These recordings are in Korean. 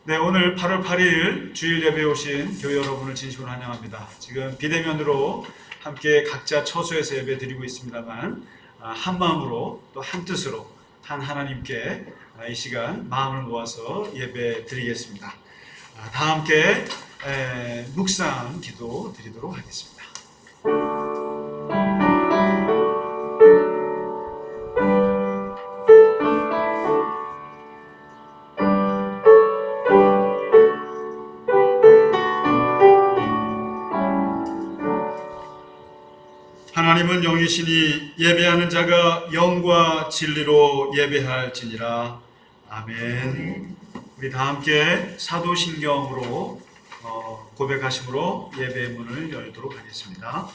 네, 오늘 8월 8일 주일 예배에 오신 교회 여러분을 진심으로 환영합니다. 지금 비대면으로 함께 각자 처소에서 예배 드리고 있습니다만 한 마음으로 또 한 뜻으로 한 하나님께 이 시간 마음을 모아서 예배 드리겠습니다. 다 함께 묵상 기도 드리도록 하겠습니다. 하나님은 영이시니 예배하는 자가 영과 진리로 예배할지니라. 아멘. 우리 다 함께 사도신경으로 고백하심으로 예배의 문을 열도록 하겠습니다.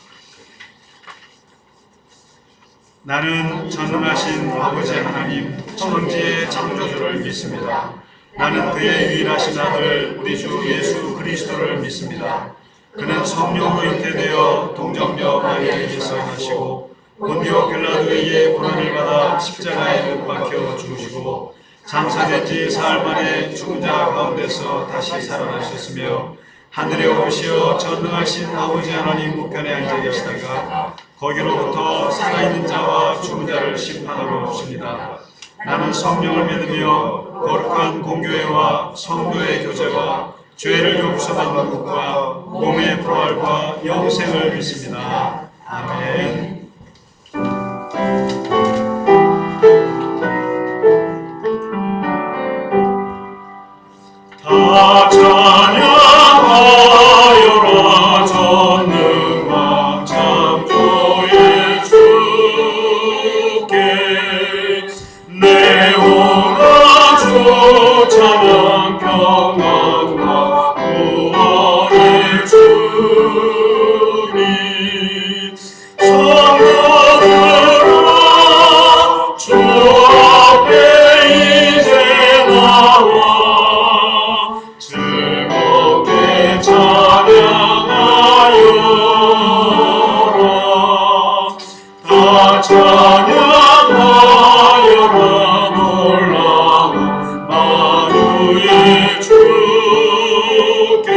나는 전능하신 아버지 하나님 천지의 창조주를 믿습니다. 나는 그의 유일하신 아들 우리 주 예수 그리스도를 믿습니다. 그는 성령으로 잉태되어 동정녀 마리아에게서 나시고 본디오 빌라도에 의해 고난을 받아 십자가에 못 박혀 죽으시고 장사된 지 사흘 만에 죽은 자 가운데서 다시 살아나셨으며 하늘에 오르시어 전능하신 아버지 하나님 우편에 앉아 계시다가 거기로부터 살아있는 자와 죽은 자를 심판하러 오십니다. 나는 성령을 믿으며 거룩한 공교회와 성도의 교제와 죄를 용서받는 것과 몸의 부활과 영생을 믿습니다. 아멘. 다 찬양하여라 전능왕 창조의 주께 내 오라 주 찬양 평안과 구원의 주님 성령으로 주 앞에 이제 나와 즐겁게 찬양하여라 다 찬양하여라 놀라운 만유의 주께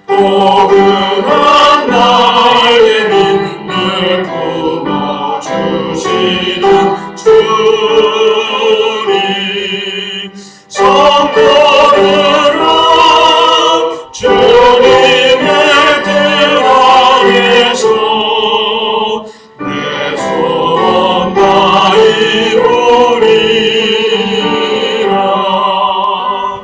포근한 나의 믿음을 품어주시는 주님 성도들아 주님의 뜰 아래서 내 소원 다 이루리라.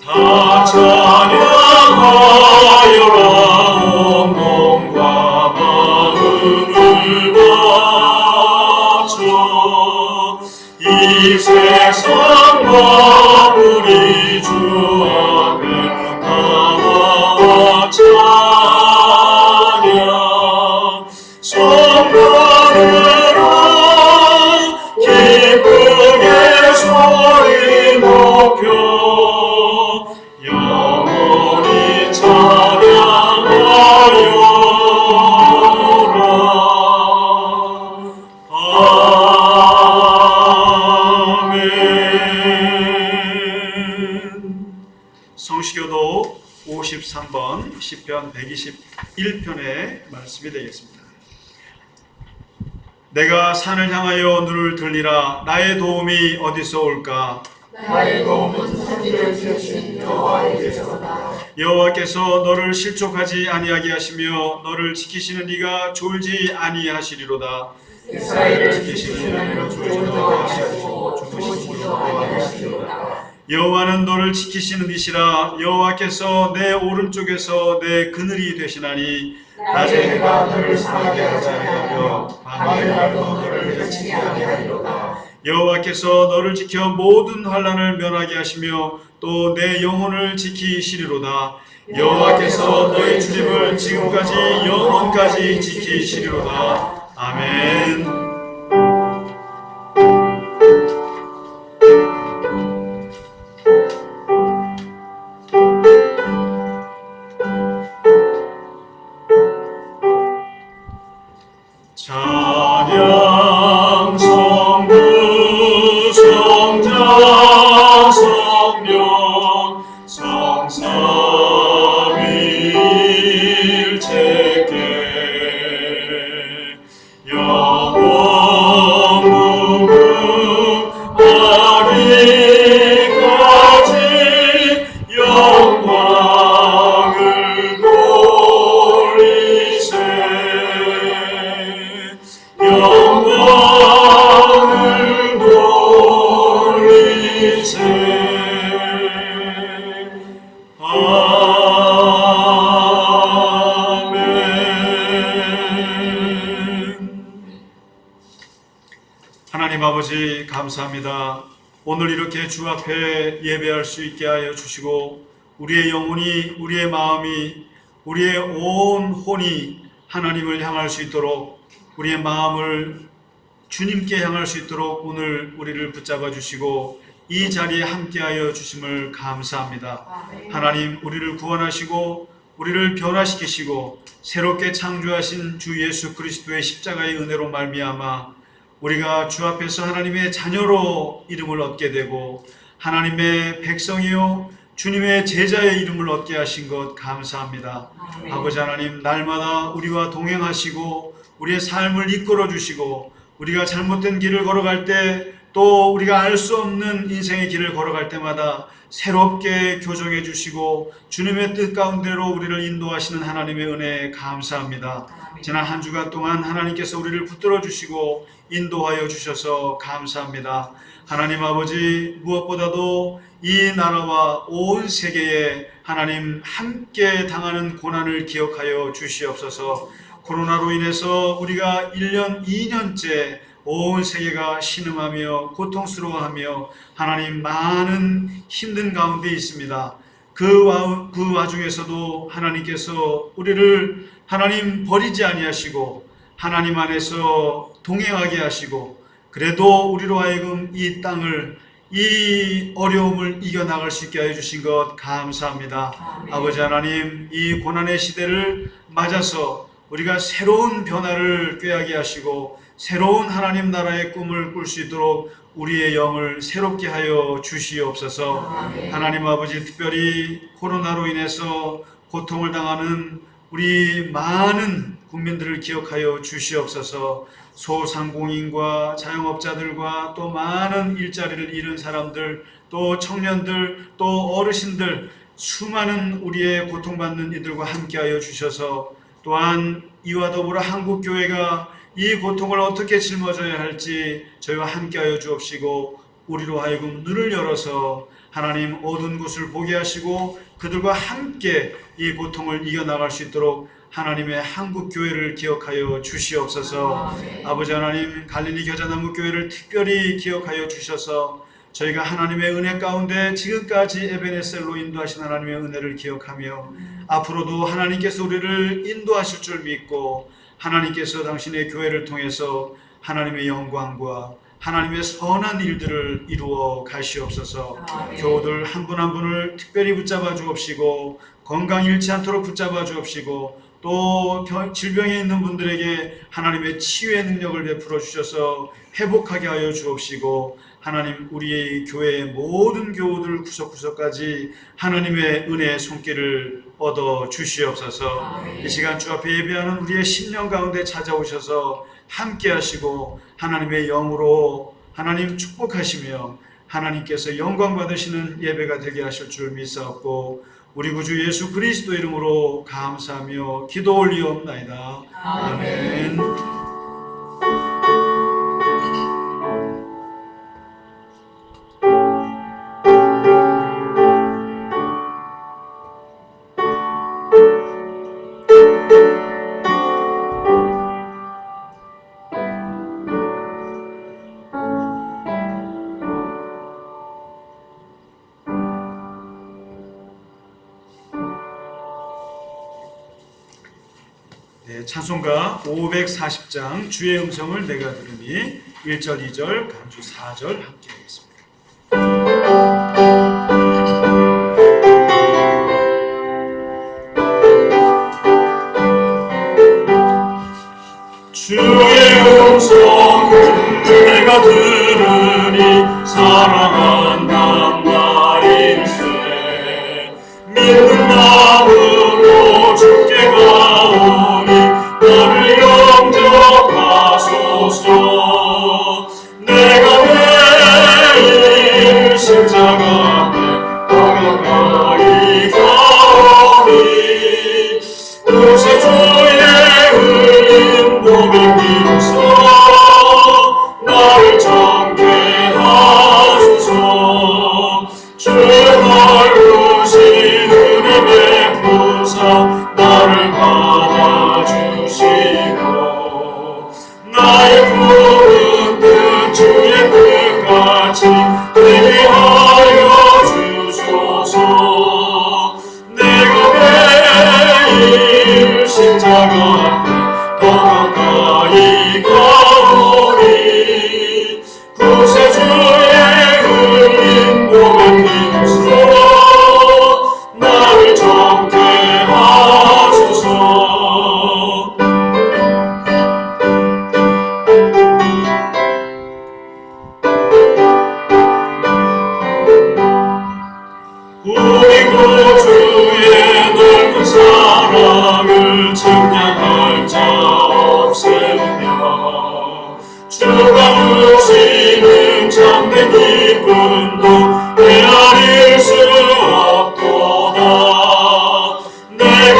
다 찬양하여라 온 몸과 마음을 바쳐 이 세상과 우리 주 앞에 나와 찬양 성도들아 기쁘게 소리 높여 영원히 찬양하여라. 아멘. 성시교도 53번 시편 121편의 말씀이 되겠습니다. 내가 산을 향하여 눈을 들리라. 나의 도움이 어디서 올까? 나의 도움은 천지를 지으신 여호와에게서다. 여호와께서 너를 실족하지 아니하게 하시며 너를 지키시는 이가 졸지 아니하시리로다. 이스라엘을 지키시는 이는 졸지도 아니하시고 주무시지도 아니하시리로다. 여호와는 너를 지키시는 이시라. 여호와께서 내 오른쪽에서 내 그늘이 되시나니 낮에 해가 너를 상하게 하지 아니하며 밤의 날도 너를 해치지 아니하리로다. 여호와께서 너를 지켜 모든 환난을 면하게 하시며 또 내 영혼을 지키시리로다. 여호와께서 너의 출입을 지금까지 영원까지 지키시리로다. 아멘. 자 찬양 성부 성자 성령 성삼위일체께 영원 무궁하기까지 영광을 돌리세 영광을 돌리세 하나님 아버지 감사합니다. 오늘 이렇게 주 앞에 예배할 수 있게 하여 주시고 우리의 영혼이 우리의 마음이 우리의 온 혼이 하나님을 향할 수 있도록 우리의 마음을 주님께 향할 수 있도록 오늘 우리를 붙잡아 주시고 이 자리에 함께하여 주심을 감사합니다. 하나님 우리를 구원하시고 우리를 변화시키시고 새롭게 창조하신 주 예수 그리스도의 십자가의 은혜로 말미암아 우리가 주 앞에서 하나님의 자녀로 이름을 얻게 되고 하나님의 백성이요 주님의 제자의 이름을 얻게 하신 것 감사합니다. 아버지 하나님 날마다 우리와 동행하시고 우리의 삶을 이끌어 주시고 우리가 잘못된 길을 걸어갈 때 또 우리가 알 수 없는 인생의 길을 걸어갈 때마다 새롭게 교정해 주시고 주님의 뜻 가운데로 우리를 인도하시는 하나님의 은혜에 감사합니다. 지난 한 주간 동안 하나님께서 우리를 붙들어 주시고 인도하여 주셔서 감사합니다. 하나님 아버지 무엇보다도 이 나라와 온 세계에 하나님 함께 당하는 고난을 기억하여 주시옵소서. 코로나로 인해서 우리가 1년, 2년째 온 세계가 신음하며 고통스러워하며 하나님 많은 힘든 가운데 있습니다. 그 와중에서도 하나님께서 우리를 하나님 버리지 아니하시고 하나님 안에서 동행하게 하시고 그래도 우리로 하여금 이 땅을 이 어려움을 이겨나갈 수 있게 해주신 것 감사합니다. 아버지 하나님 이 고난의 시대를 맞아서 우리가 새로운 변화를 꾀하게 하시고 새로운 하나님 나라의 꿈을 꿀 수 있도록 우리의 영을 새롭게 하여 주시옵소서. 하나님 아버지 특별히 코로나로 인해서 고통을 당하는 우리 많은 국민들을 기억하여 주시옵소서. 소상공인과 자영업자들과 또 많은 일자리를 잃은 사람들 또 청년들 또 어르신들 수많은 우리의 고통받는 이들과 함께하여 주셔서 또한 이와 더불어 한국교회가 이 고통을 어떻게 짊어져야 할지 저희와 함께하여 주옵시고 우리로 하여금 눈을 열어서 하나님 어두운 곳을 보게 하시고 그들과 함께 이 고통을 이겨나갈 수 있도록 하나님의 한국교회를 기억하여 주시옵소서. 아버지 하나님 갈릴리 겨자나무교회를 특별히 기억하여 주셔서 저희가 하나님의 은혜 가운데 지금까지 에베네셀로 인도하신 하나님의 은혜를 기억하며 앞으로도 하나님께서 우리를 인도하실 줄 믿고 하나님께서 당신의 교회를 통해서 하나님의 영광과 하나님의 선한 일들을 이루어 가시옵소서. 교우들 한 분 한 분을 특별히 붙잡아 주옵시고 건강 잃지 않도록 붙잡아 주옵시고 또 질병에 있는 분들에게 하나님의 치유의 능력을 베풀어 주셔서 회복하게 하여 주옵시고 하나님 우리의 교회의 모든 교우들 구석구석까지 하나님의 은혜의 손길을 얻어 주시옵소서. 이 시간 주 앞에 예배하는 우리의 심령 가운데 찾아오셔서 함께 하시고 하나님의 영으로 하나님 축복하시며 하나님께서 영광 받으시는 예배가 되게 하실 줄 믿사옵고 우리 구주 예수 그리스도 이름으로 감사하며 기도 올리옵나이다. 아멘. 찬송가 540장 주의 음성을 내가 들으니 1절 2절 간주 4절 함께 하겠습니다. 주의 음성을 내가 들으니 사랑한단 말일세. 믿는 마음으로 주께 가오니 나를 영접하소서. 내가 매일 십자가 앞에 더 가까이 가오니 구세주의 흘린 목을 비로소 나를 정죄하소서. 주의 넓으신 은혜 베푸사 나를 받아주시고 나의 부른 뜻 주의 뜻같이 되게 하여 주소서. 내가 매일 십자가 앞에 더 가까이 가오니 구세주의 흘린 목을 비로소 나를 정죄하소서. 우리 구주의 넓은 사랑을 측량할 자 없으며 주가 주시는 참된 기쁨도 헤아릴 수 없도다. 내가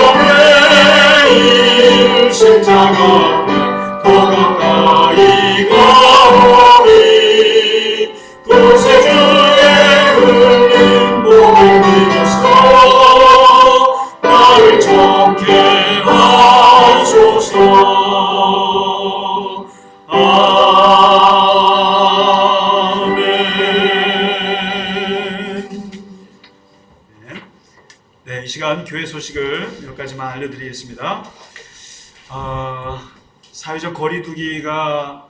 매일 십자가 앞에 더 가까이 가오니 구세주의 흘린 목을 비로소 나를 정죄하소서. 네, 이 시간 교회 소식을 몇 가지만 알려드리겠습니다. 사회적 거리두기가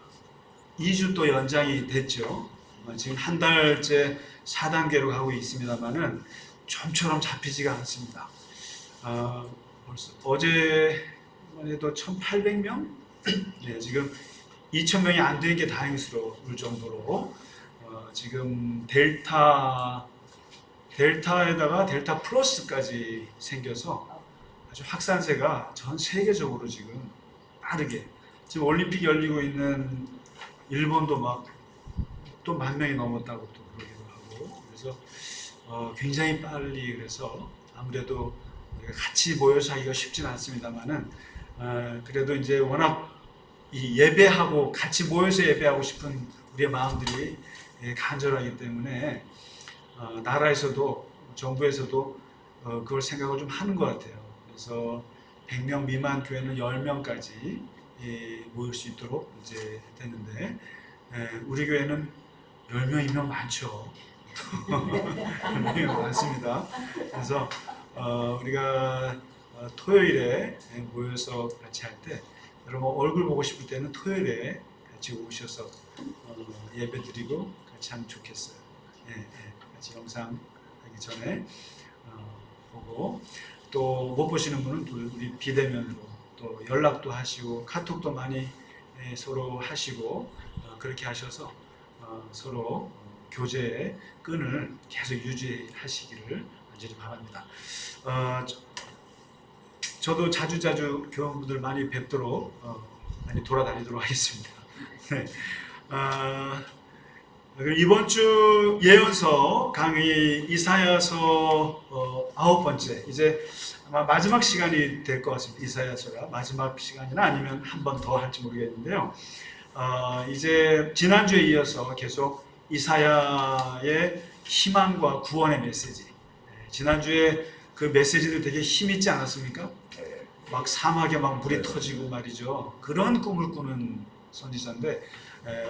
2주 또 연장이 됐죠. 지금 한 달째 4단계로 가고 있습니다만은 좀처럼 잡히지가 않습니다. 벌써 어제만 해도 1,800명? 네, 지금 2,000명이 안 되는 게 다행스러울 정도로 지금 델타에다가 델타 플러스까지 생겨서 아주 확산세가 전 세계적으로 지금 빠르게 지금 올림픽 열리고 있는 일본도 막 또 10,000명이 넘었다고 또 그러기도 하고 그래서 굉장히 빨리 그래서 아무래도 우리가 같이 모여서 하기가 쉽진 않습니다만은 그래도 이제 워낙 이 예배하고 같이 모여서 예배하고 싶은 우리의 마음들이 간절하기 때문에 나라에서도 정부에서도 그걸 생각을 좀 하는 것 같아요. 그래서 100명 미만 교회는 10명까지 모일 수 있도록 이제 됐는데 우리 교회는 10명이면 많죠. 10명이면 많습니다. 그래서 우리가 토요일에 모여서 같이 할 때 여러분 얼굴 보고 싶을 때는 토요일에 같이 오셔서 예배 드리고 같이 하면 좋겠어요. 같이 영상 하기 전에 보고 또 못 보시는 분은 또 우리 비대면으로 또 연락도 하시고 카톡도 많이 서로 하시고 그렇게 하셔서 서로 교제의 끈을 계속 유지하시기를 완전히 바랍니다. 저도 자주자주 교원분들 많이 뵙도록 많이 돌아다니도록 하겠습니다. 네. 이번 주 예언서 강의 이사야서 9번째 이제 아마 마지막 시간이 될 것 같습니다. 이사야서가 마지막 시간이나 아니면 한 번 더 할지 모르겠는데요. 이제 지난주에 이어서 계속 이사야의 희망과 구원의 메시지. 지난주에 그 메시지들 되게 힘있지 않았습니까? 막 사막에 막 물이 터지고 말이죠. 그런 꿈을 꾸는 선지자인데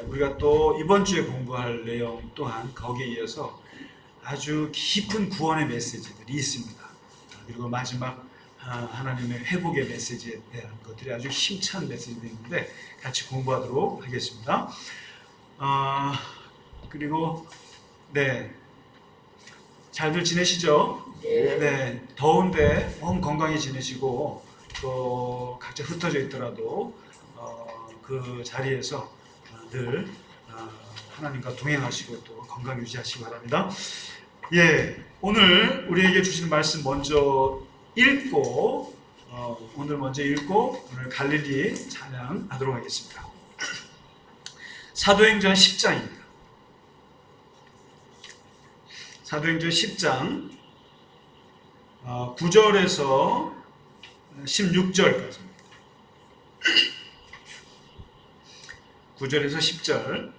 우리가 또 이번 주에 공부할 내용 또한 거기에 이어서 아주 깊은 구원의 메시지들이 있습니다. 그리고 마지막 하나님의 회복의 메시지에 대한 것들이 아주 힘찬 메시지들인데 같이 공부하도록 하겠습니다. 그리고 네, 잘들 지내시죠? 네, 더운데 몸 건강히 지내시고 또 각자 흩어져 있더라도 그 자리에서 늘 하나님과 동행하시고 또 건강 유지하시기 바랍니다. 예, 오늘 우리에게 주신 말씀 먼저 읽고 오늘 갈릴리 찬양하도록 하겠습니다. 사도행전 10장입니다. 사도행전 10장 9절에서 16절까지입니다. 9절에서 10절,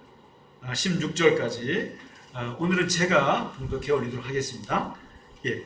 16절까지 오늘은 제가 봉독해 올리도록 하겠습니다. 예.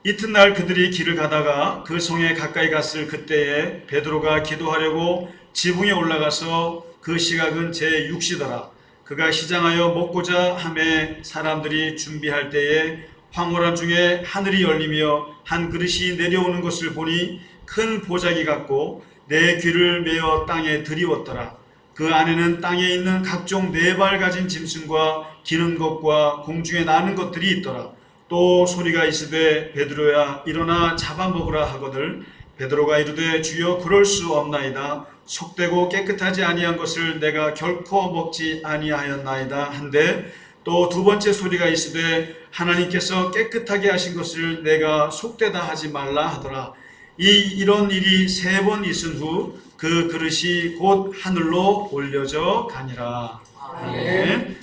이튿날 그들이 길을 가다가 그 성에 가까이 갔을 그때에 베드로가 기도하려고 지붕에 올라가서 그 시각은 제6시더라. 그가 시장하여 먹고자 하매 사람들이 준비할 때에 황홀함 중에 하늘이 열리며 한 그릇이 내려오는 것을 보니 큰 보자기 같고 내 귀를 메어 땅에 들이웠더라. 그 안에는 땅에 있는 각종 네 발 가진 짐승과 기는 것과 공중에 나는 것들이 있더라. 또 소리가 있으되 베드로야 일어나 잡아먹으라 하거늘 베드로가 이르되 주여 그럴 수 없나이다. 속되고 깨끗하지 아니한 것을 내가 결코 먹지 아니하였나이다 한데 또 두 번째 소리가 있으되 하나님께서 깨끗하게 하신 것을 내가 속되다 하지 말라 하더라. 이런 일이 3번 있은 후 그 그릇이 곧 하늘로 올려져 가니라. 아멘.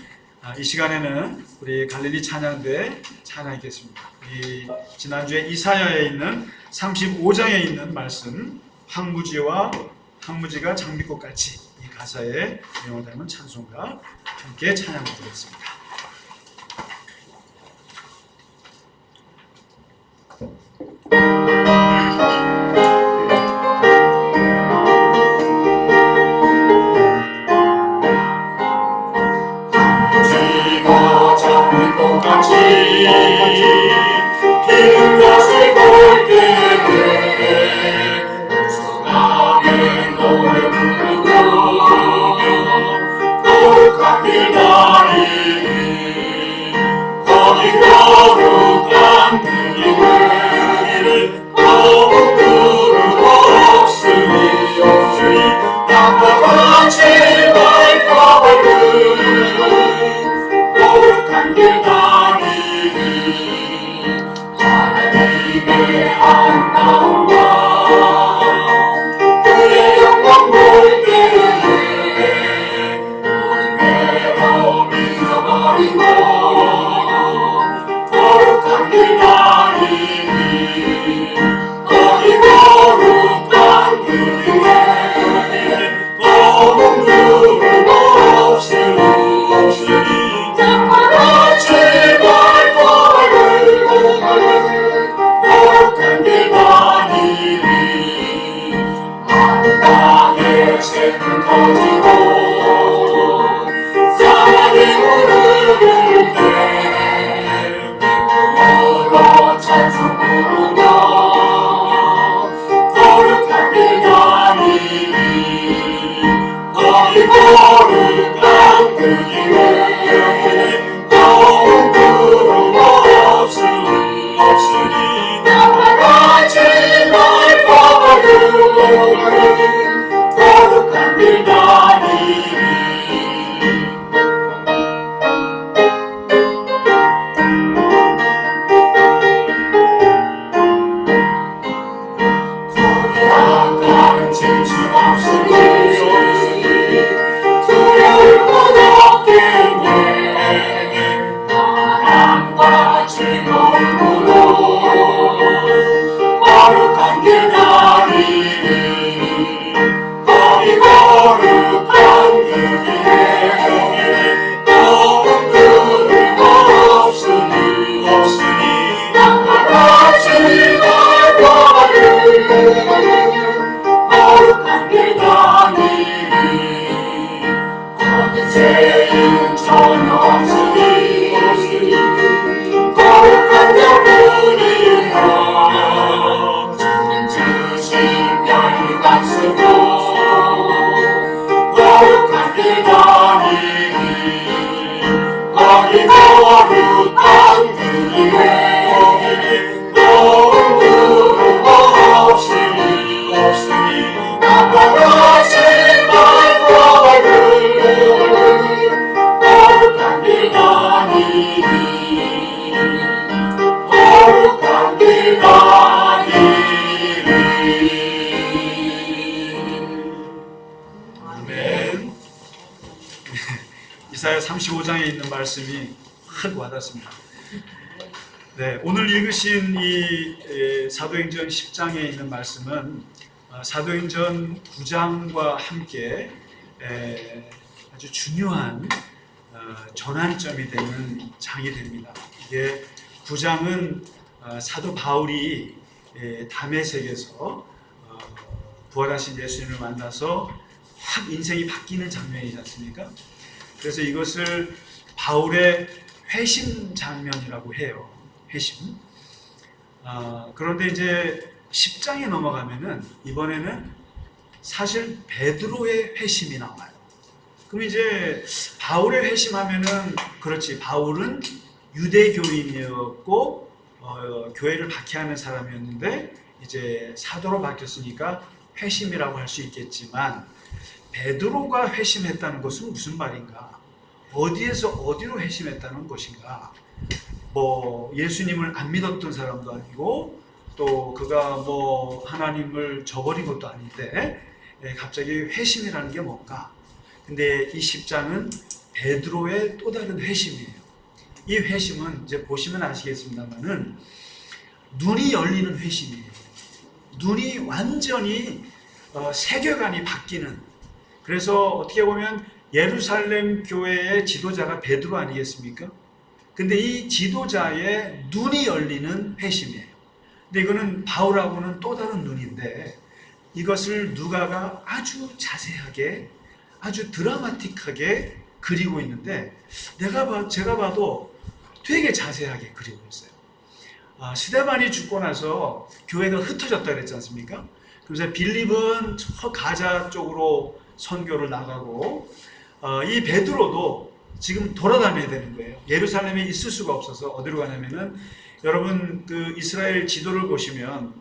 이 시간에는 우리 갈릴리 찬양대 찬양하겠습니다. 지난주에 이사야에 있는 35장에 있는 말씀 황무지가 장미꽃같이 이 가사의 내용을 담은 찬송가 함께 찬양드리겠습니다. 피는 것을 볼 때에 소나게 노래 부르며 거룩한 길다리니 거기 거룩한 길을 거룩 두루 없으니 땅과 같이 발걸음 거룩한 길다리니 하나님의 아름다움과 그의 영광 볼 때에 모든 괴로움 잊어버리고 거룩한 길다리니 거기 거룩한 길에 거룩 누름 없으니 땅과 같이 발걸음 거룩한 길다니니 마른 땅에 샘은 터지고 사랑이 흐르는 때 기쁨으로 찬송 부르며 거룩한 길다니니 거기 거룩한 그 길에 거룩 누름 없으니 땅과 같이 날 거룩한 길다니 사실은 이사야 35장에 있는 말씀이 확 와닿습니다. 네, 오늘 읽으신 이 사도행전 10장에 있는 말씀은 사도행전 9장과 함께 아주 중요한 전환점이 되는 장이 됩니다. 이게 9장은 사도 바울이 다메섹에서 부활하신 예수님을 만나서 확 인생이 바뀌는 장면이지 않습니까? 그래서 이것을 바울의 회심 장면이라고 해요. 회심. 그런데 이제 10장에 넘어가면은 이번에는 사실 베드로의 회심이 나와요. 그럼 이제 바울의 회심하면은 그렇지, 바울은 유대교인이었고 교회를 박해하는 사람이었는데 이제 사도로 바뀌었으니까 회심이라고 할 수 있겠지만, 베드로가 회심했다는 것은 무슨 말인가? 어디에서 어디로 회심했다는 것인가? 뭐 예수님을 안 믿었던 사람도 아니고 또 그가 뭐 하나님을 저버린 것도 아닌데 갑자기 회심이라는 게 뭔가? 근데 이 10장은 베드로의 또 다른 회심이에요. 이 회심은 이제 보시면 아시겠습니다만은 눈이 열리는 회심이에요. 눈이 완전히 세계관이 바뀌는. 그래서 어떻게 보면 예루살렘 교회의 지도자가 베드로 아니겠습니까? 근데 이 지도자의 눈이 열리는 회심이에요. 근데 이거는 바울하고는 또 다른 눈인데, 이것을 누가가 아주 자세하게, 아주 드라마틱하게 그리고 있는데, 제가 봐도 되게 자세하게 그리고 있어요. 스데반이 죽고 나서 교회가 흩어졌다 그랬지 않습니까? 그래서 빌립은 저 가자 쪽으로 선교를 나가고, 이 베드로도 지금 돌아다녀야 되는 거예요. 예루살렘에 있을 수가 없어서 어디로 가냐면은, 여러분 그 이스라엘 지도를 보시면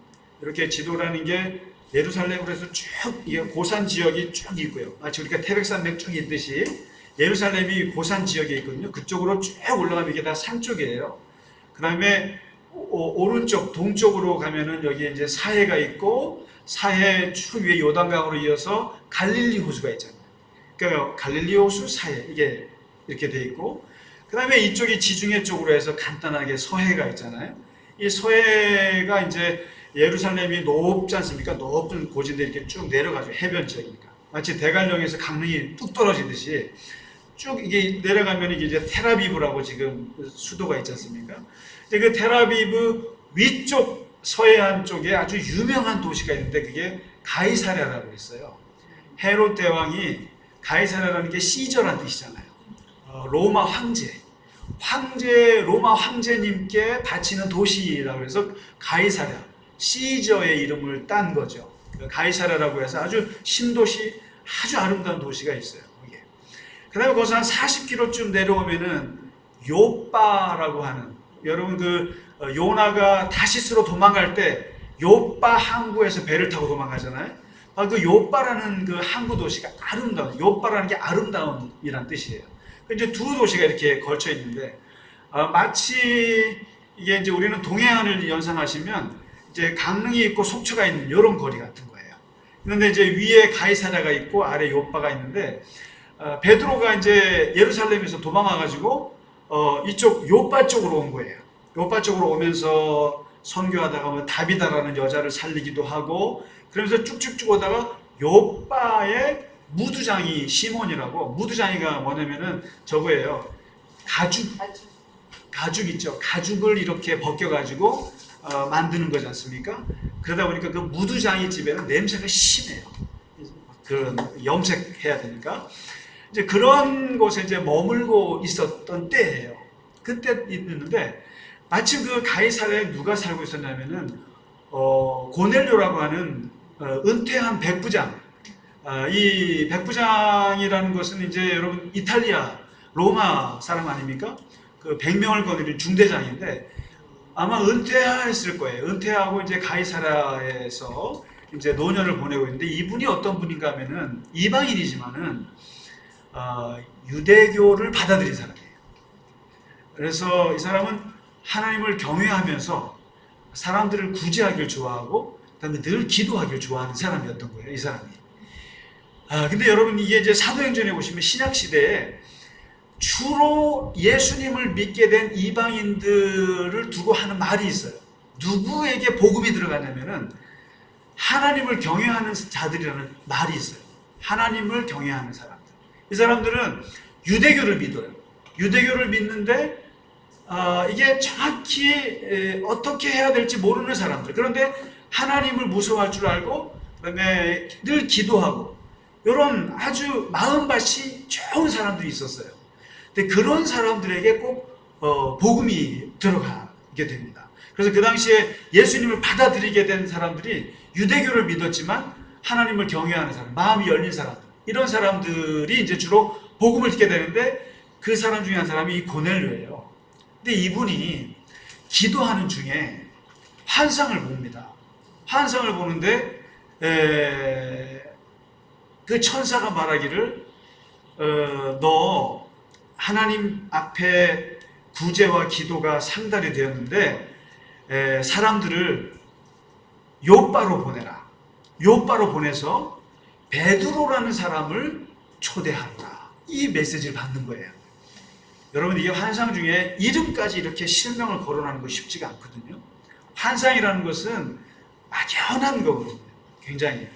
이렇게 지도라는 게 예루살렘으로 해서 쭉 이게 고산 지역이 쭉 있고요. 마치 우리가 태백산맥 쭉 있듯이 예루살렘이 고산 지역에 있거든요. 그쪽으로 쭉 올라가면 이게 다 산 쪽이에요. 그 다음에 오른쪽 동쪽으로 가면은 여기 이제 사해가 있고, 사해 쭉 위에 요단강으로 이어서 갈릴리 호수가 있잖아요. 그러니까 갈릴리 호수 사해, 이게 이렇게 돼 있고, 그 다음에 이쪽이 지중해 쪽으로 해서 간단하게 서해가 있잖아요. 이 서해가 이제 예루살렘이 높지 않습니까? 높은 고지대 이렇게 쭉 내려가죠. 해변 지역이니까. 마치 대관령에서 강릉이 뚝 떨어지듯이 쭉 이게 내려가면 이게 이제 텔아비브라고 지금 수도가 있지 않습니까? 이제 그 텔아비브 위쪽 서해안 쪽에 아주 유명한 도시가 있는데 그게 가이사랴라고 있어요. 헤롯 대왕이, 가이사랴라는 게 시저란 뜻이잖아요. 로마 로마 황제님께 바치는 도시라고 해서 가이사랴, 시저의 이름을 딴 거죠. 가이사랴라고 해서 아주 신도시, 아주 아름다운 도시가 있어요. 그 다음에 거기서 한 40km쯤 내려오면은 요빠라고 하는, 여러분 그 요나가 다시스로 도망갈 때 요빠 항구에서 배를 타고 도망가잖아요. 그 요빠라는 그 항구 도시가 아름다운, 요빠라는 게 아름다움이란 뜻이에요. 이제 두 도시가 이렇게 걸쳐 있는데, 마치 이게 이제 우리는 동해안을 연상하시면 이제 강릉이 있고 속초가 있는 이런 거리 같은 거예요. 그런데 이제 위에 가이사랴가 있고 아래 요빠가 있는데, 베드로가 이제 예루살렘에서 도망와가지고 이쪽 요빠 쪽으로 온 거예요. 요빠 쪽으로 오면서 선교하다가 뭐 다비다라는 여자를 살리기도 하고, 그러면서 쭉쭉쭉 오다가 요빠의 무두장이 시몬이라고, 무두장이가 뭐냐면은 저거예요. 가죽 있죠. 가죽을 이렇게 벗겨가지고 만드는 거지 않습니까? 그러다 보니까 그 무두장이 집에는 냄새가 심해요. 그런 염색해야 되니까. 이제 그런 곳에 이제 머물고 있었던 때예요. 그때 있는데, 마침 그 가이사랴에 누가 살고 있었냐면은 고넬료라고 하는 은퇴한 백부장. 이 백부장이라는 것은 이제 여러분 이탈리아 로마 사람 아닙니까? 그 100명을 거느린 중대장인데 아마 은퇴했을 거예요. 은퇴하고 이제 가이사랴에서 이제 노년을 보내고 있는데, 이분이 어떤 분인가 하면은 이방인이지만은 유대교를 받아들인 사람이에요. 그래서 이 사람은 하나님을 경외하면서 사람들을 구제하길 좋아하고, 그다음에 늘 기도하길 좋아하는 사람이었던 거예요. 이 사람이. 근데 여러분 이게 이제 사도행전에 보시면 신약 시대에 주로 예수님을 믿게 된 이방인들을 두고 하는 말이 있어요. 누구에게 복음이 들어가냐면은 하나님을 경외하는 자들이라는 말이 있어요. 하나님을 경외하는 사람들. 이 사람들은 유대교를 믿어요. 유대교를 믿는데 이게 정확히 어떻게 해야 될지 모르는 사람들. 그런데 하나님을 무서워할 줄 알고 그다음에 늘 기도하고 이런 아주 마음밭이 좋은 사람들이 있었어요. 근데 그런 사람들에게 꼭 복음이 들어가게 됩니다. 그래서 그 당시에 예수님을 받아들이게 된 사람들이 유대교를 믿었지만 하나님을 경외하는 사람, 마음이 열린 사람들, 이런 사람들이 이제 주로 복음을 듣게 되는데 그 사람 중에 한 사람이 이 고넬료예요. 근데 이분이 기도하는 중에 환상을 봅니다. 환상을 보는데 그 천사가 말하기를 너 하나님 앞에 구제와 기도가 상달이 되었는데 사람들을 요빠로 보내라. 요빠로 보내서 베드로라는 사람을 초대하라. 이 메시지를 받는 거예요. 여러분 이게 환상 중에 이름까지 이렇게 실명을 거론하는 거 쉽지가 않거든요. 환상이라는 것은 막연한 거거든요. 굉장히.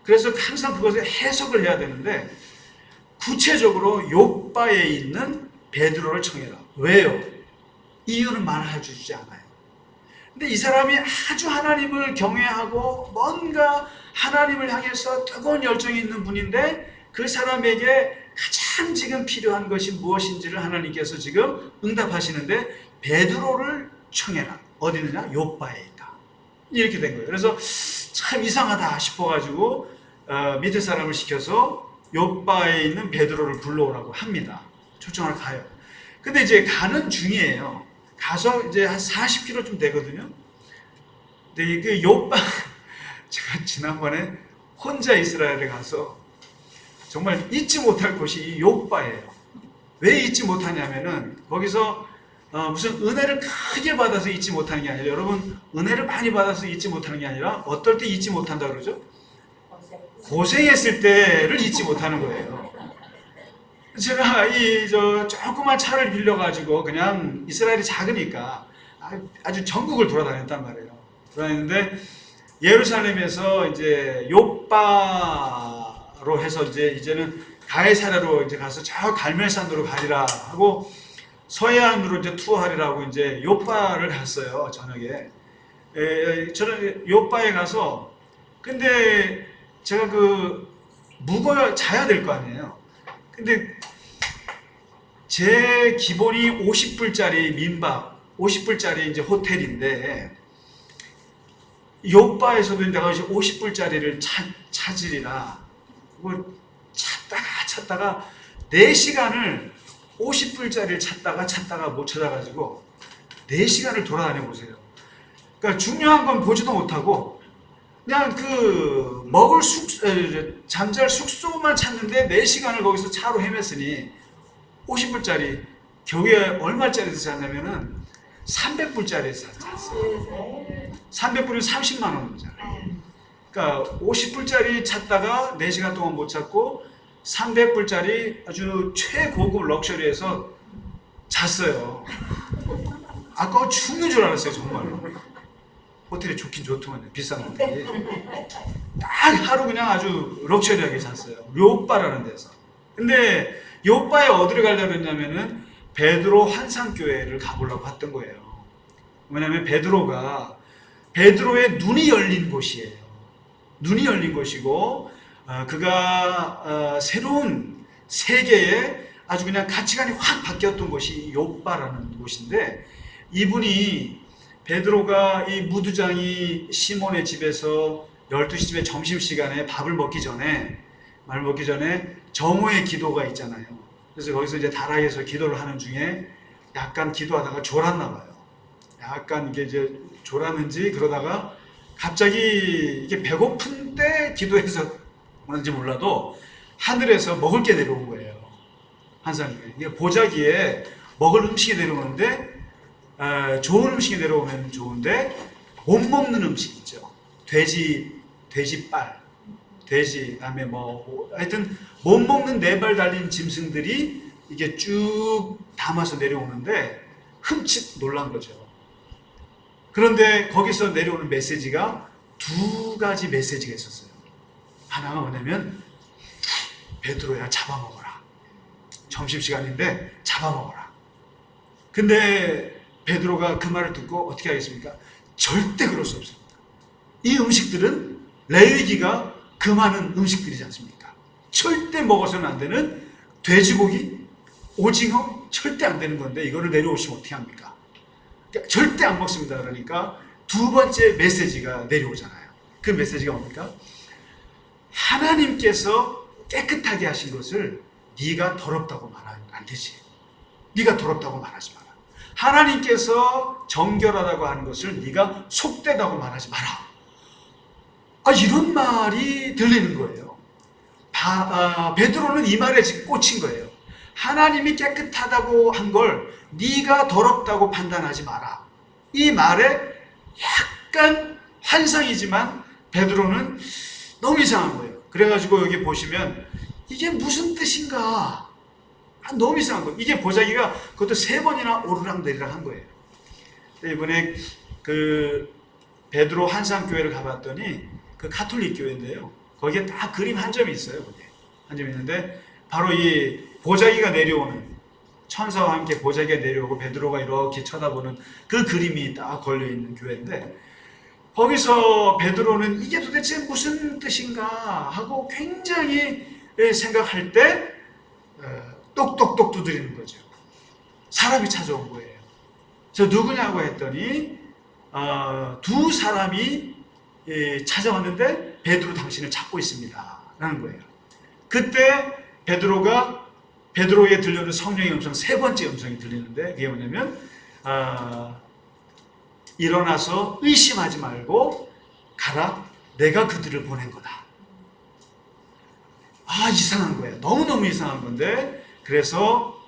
그래서 항상 그것을 해석을 해야 되는데 구체적으로 요빠에 있는 베드로를 청해라. 왜요? 이유는 말해 주지 않아요. 근데 이 사람이 아주 하나님을 경외하고 뭔가 하나님을 향해서 뜨거운 열정이 있는 분인데 그 사람에게 가장 지금 필요한 것이 무엇인지를 하나님께서 지금 응답하시는데 베드로를 청해라. 어디 있느냐? 요빠에 있다. 이렇게 된 거예요. 그래서 참 이상하다 싶어가지고 밑에 사람을 시켜서 요빠에 있는 베드로를 불러오라고 합니다. 초청을 가요. 근데 이제 가는 중이에요. 가서 이제 한 40km쯤 되거든요. 근데 그 요빠 제가 지난번에 혼자 이스라엘에 가서 정말 잊지 못할 곳이 이 요빠예요. 왜 잊지 못하냐면은 거기서 무슨 은혜를 크게 받아서 잊지 못하는 게 아니라 여러분 은혜를 많이 받아서 잊지 못하는 게 아니라 어떨 때 잊지 못한다 그러죠? 고생했을 때를 잊지 못하는 거예요. 제가 이 조그만 차를 빌려가지고 그냥 이스라엘이 작으니까 아주 전국을 돌아다녔단 말이에요. 돌아다녔는데 예루살렘에서 이제 요빠로 해서 이제는 가이사랴로 이제 가서 저 갈멜산으로 가리라 하고 서해안으로 이제 투어하리라고 이제 요빠를 갔어요. 저녁에. 저는 요빠에 가서 근데 제가 묵어야 자야 될 거 아니에요. 근데 제 기본이 50불짜리 민박, 50불짜리 이제 호텔인데 요빠에서도 내가 이제 50불짜리를 찾으리라. 그걸 찾다가 4시간을 50불짜리를 찾다가 못 찾아가지고 4시간을 돌아다녀 보세요. 그러니까 중요한 건 보지도 못하고 그냥 잠잘 숙소만 찾는데 4시간을 거기서 차로 헤맸으니 50불짜리 교회 얼마짜리 샀냐면은 300불짜리 샀어요. 300불이면 30만 원이잖아요. 그러니까 50불짜리 찾다가 4시간 동안 못 찾고 300불짜리 아주 최고급 럭셔리에서 잤어요. 아까 죽는 줄 알았어요, 정말로. 호텔이 좋긴 좋더만요, 비싼 호텔이. 딱 하루 그냥 아주 럭셔리하게 잤어요. 요빠라는 데서. 근데 요빠에 어디를 가려고 했냐면은 베드로 환상교회를 가보려고 했던 거예요. 왜냐하면 베드로의 눈이 열린 곳이에요. 눈이 열린 곳이고 그가 새로운 세계에 아주 그냥 가치관이 확 바뀌었던 곳이 요빠라는 곳인데 이분이 베드로가 이 무두장이 시몬의 집에서 12시쯤에 점심시간에 밥을 먹기 전에 정오의 기도가 있잖아요. 그래서 거기서 이제 다락에서 기도를 하는 중에 약간 기도하다가 졸았나 봐요. 약간 이게 이제 졸았는지 그러다가 갑자기 이게 배고픈 때 기도해서 그런지 몰라도 하늘에서 먹을 게 내려온 거예요. 환상 중에. 이게 보자기에 먹을 음식이 내려오는데 좋은 음식이 내려오면 좋은데 못 먹는 음식 있죠. 돼지빨. 돼지, 그다음에 뭐 하여튼 못 먹는 4발 달린 짐승들이 이게 쭉 담아서 내려오는데 흠칫 놀란 거죠. 그런데 거기서 내려오는 메시지가 2가지 메시지가 있었어요. 하나가 뭐냐면 베드로야 잡아먹어라. 점심시간인데 잡아먹어라. 근데 베드로가 그 말을 듣고 어떻게 하겠습니까? 절대 그럴 수 없습니다. 이 음식들은 레위기가 금하는 음식들이지 않습니까? 절대 먹어서는 안 되는 돼지고기, 오징어 절대 안 되는 건데 이거를 내려오시면 어떻게 합니까? 그러니까 절대 안 먹습니다. 그러니까 2번째 메시지가 내려오잖아요. 그 메시지가 뭡니까? 하나님께서 깨끗하게 하신 것을 네가 더럽다고 말하면 안 되지. 네가 더럽다고 말하지 마라. 하나님께서 정결하다고 하는 것을 네가 속되다고 말하지 마라. 이런 말이 들리는 거예요. 베드로는 이 말에 지금 꽂힌 거예요. 하나님이 깨끗하다고 한 걸 네가 더럽다고 판단하지 마라. 이 말에 약간 환상이지만 베드로는 너무 이상한 거예요. 그래가지고 여기 보시면 이게 무슨 뜻인가? 너무 이상한 거예요. 이게 보자기가 그것도 3번이나 오르락내리락 한 거예요. 이번에 그 베드로 한상교회를 가봤더니 그 가톨릭 교회인데요. 거기에 딱 그림 한 점이 있어요. 거기에 한 점이 있는데 바로 이 보자기가 내려오는, 천사와 함께 보자기가 내려오고 베드로가 이렇게 쳐다보는 그 그림이 딱 걸려있는 교회인데, 거기서 베드로는 이게 도대체 무슨 뜻인가 하고 굉장히 생각할 때 똑똑똑 두드리는 거죠. 사람이 찾아온 거예요. 저 누구냐고 했더니 2 사람이 찾아왔는데 베드로 당신을 찾고 있습니다 라는 거예요. 그때 베드로에게 들려오는 성령의 음성, 3번째 음성이 들리는데 그게 뭐냐면 일어나서 의심하지 말고 가라, 내가 그들을 보낸 거다. 이상한 거예요. 너무너무 이상한 건데, 그래서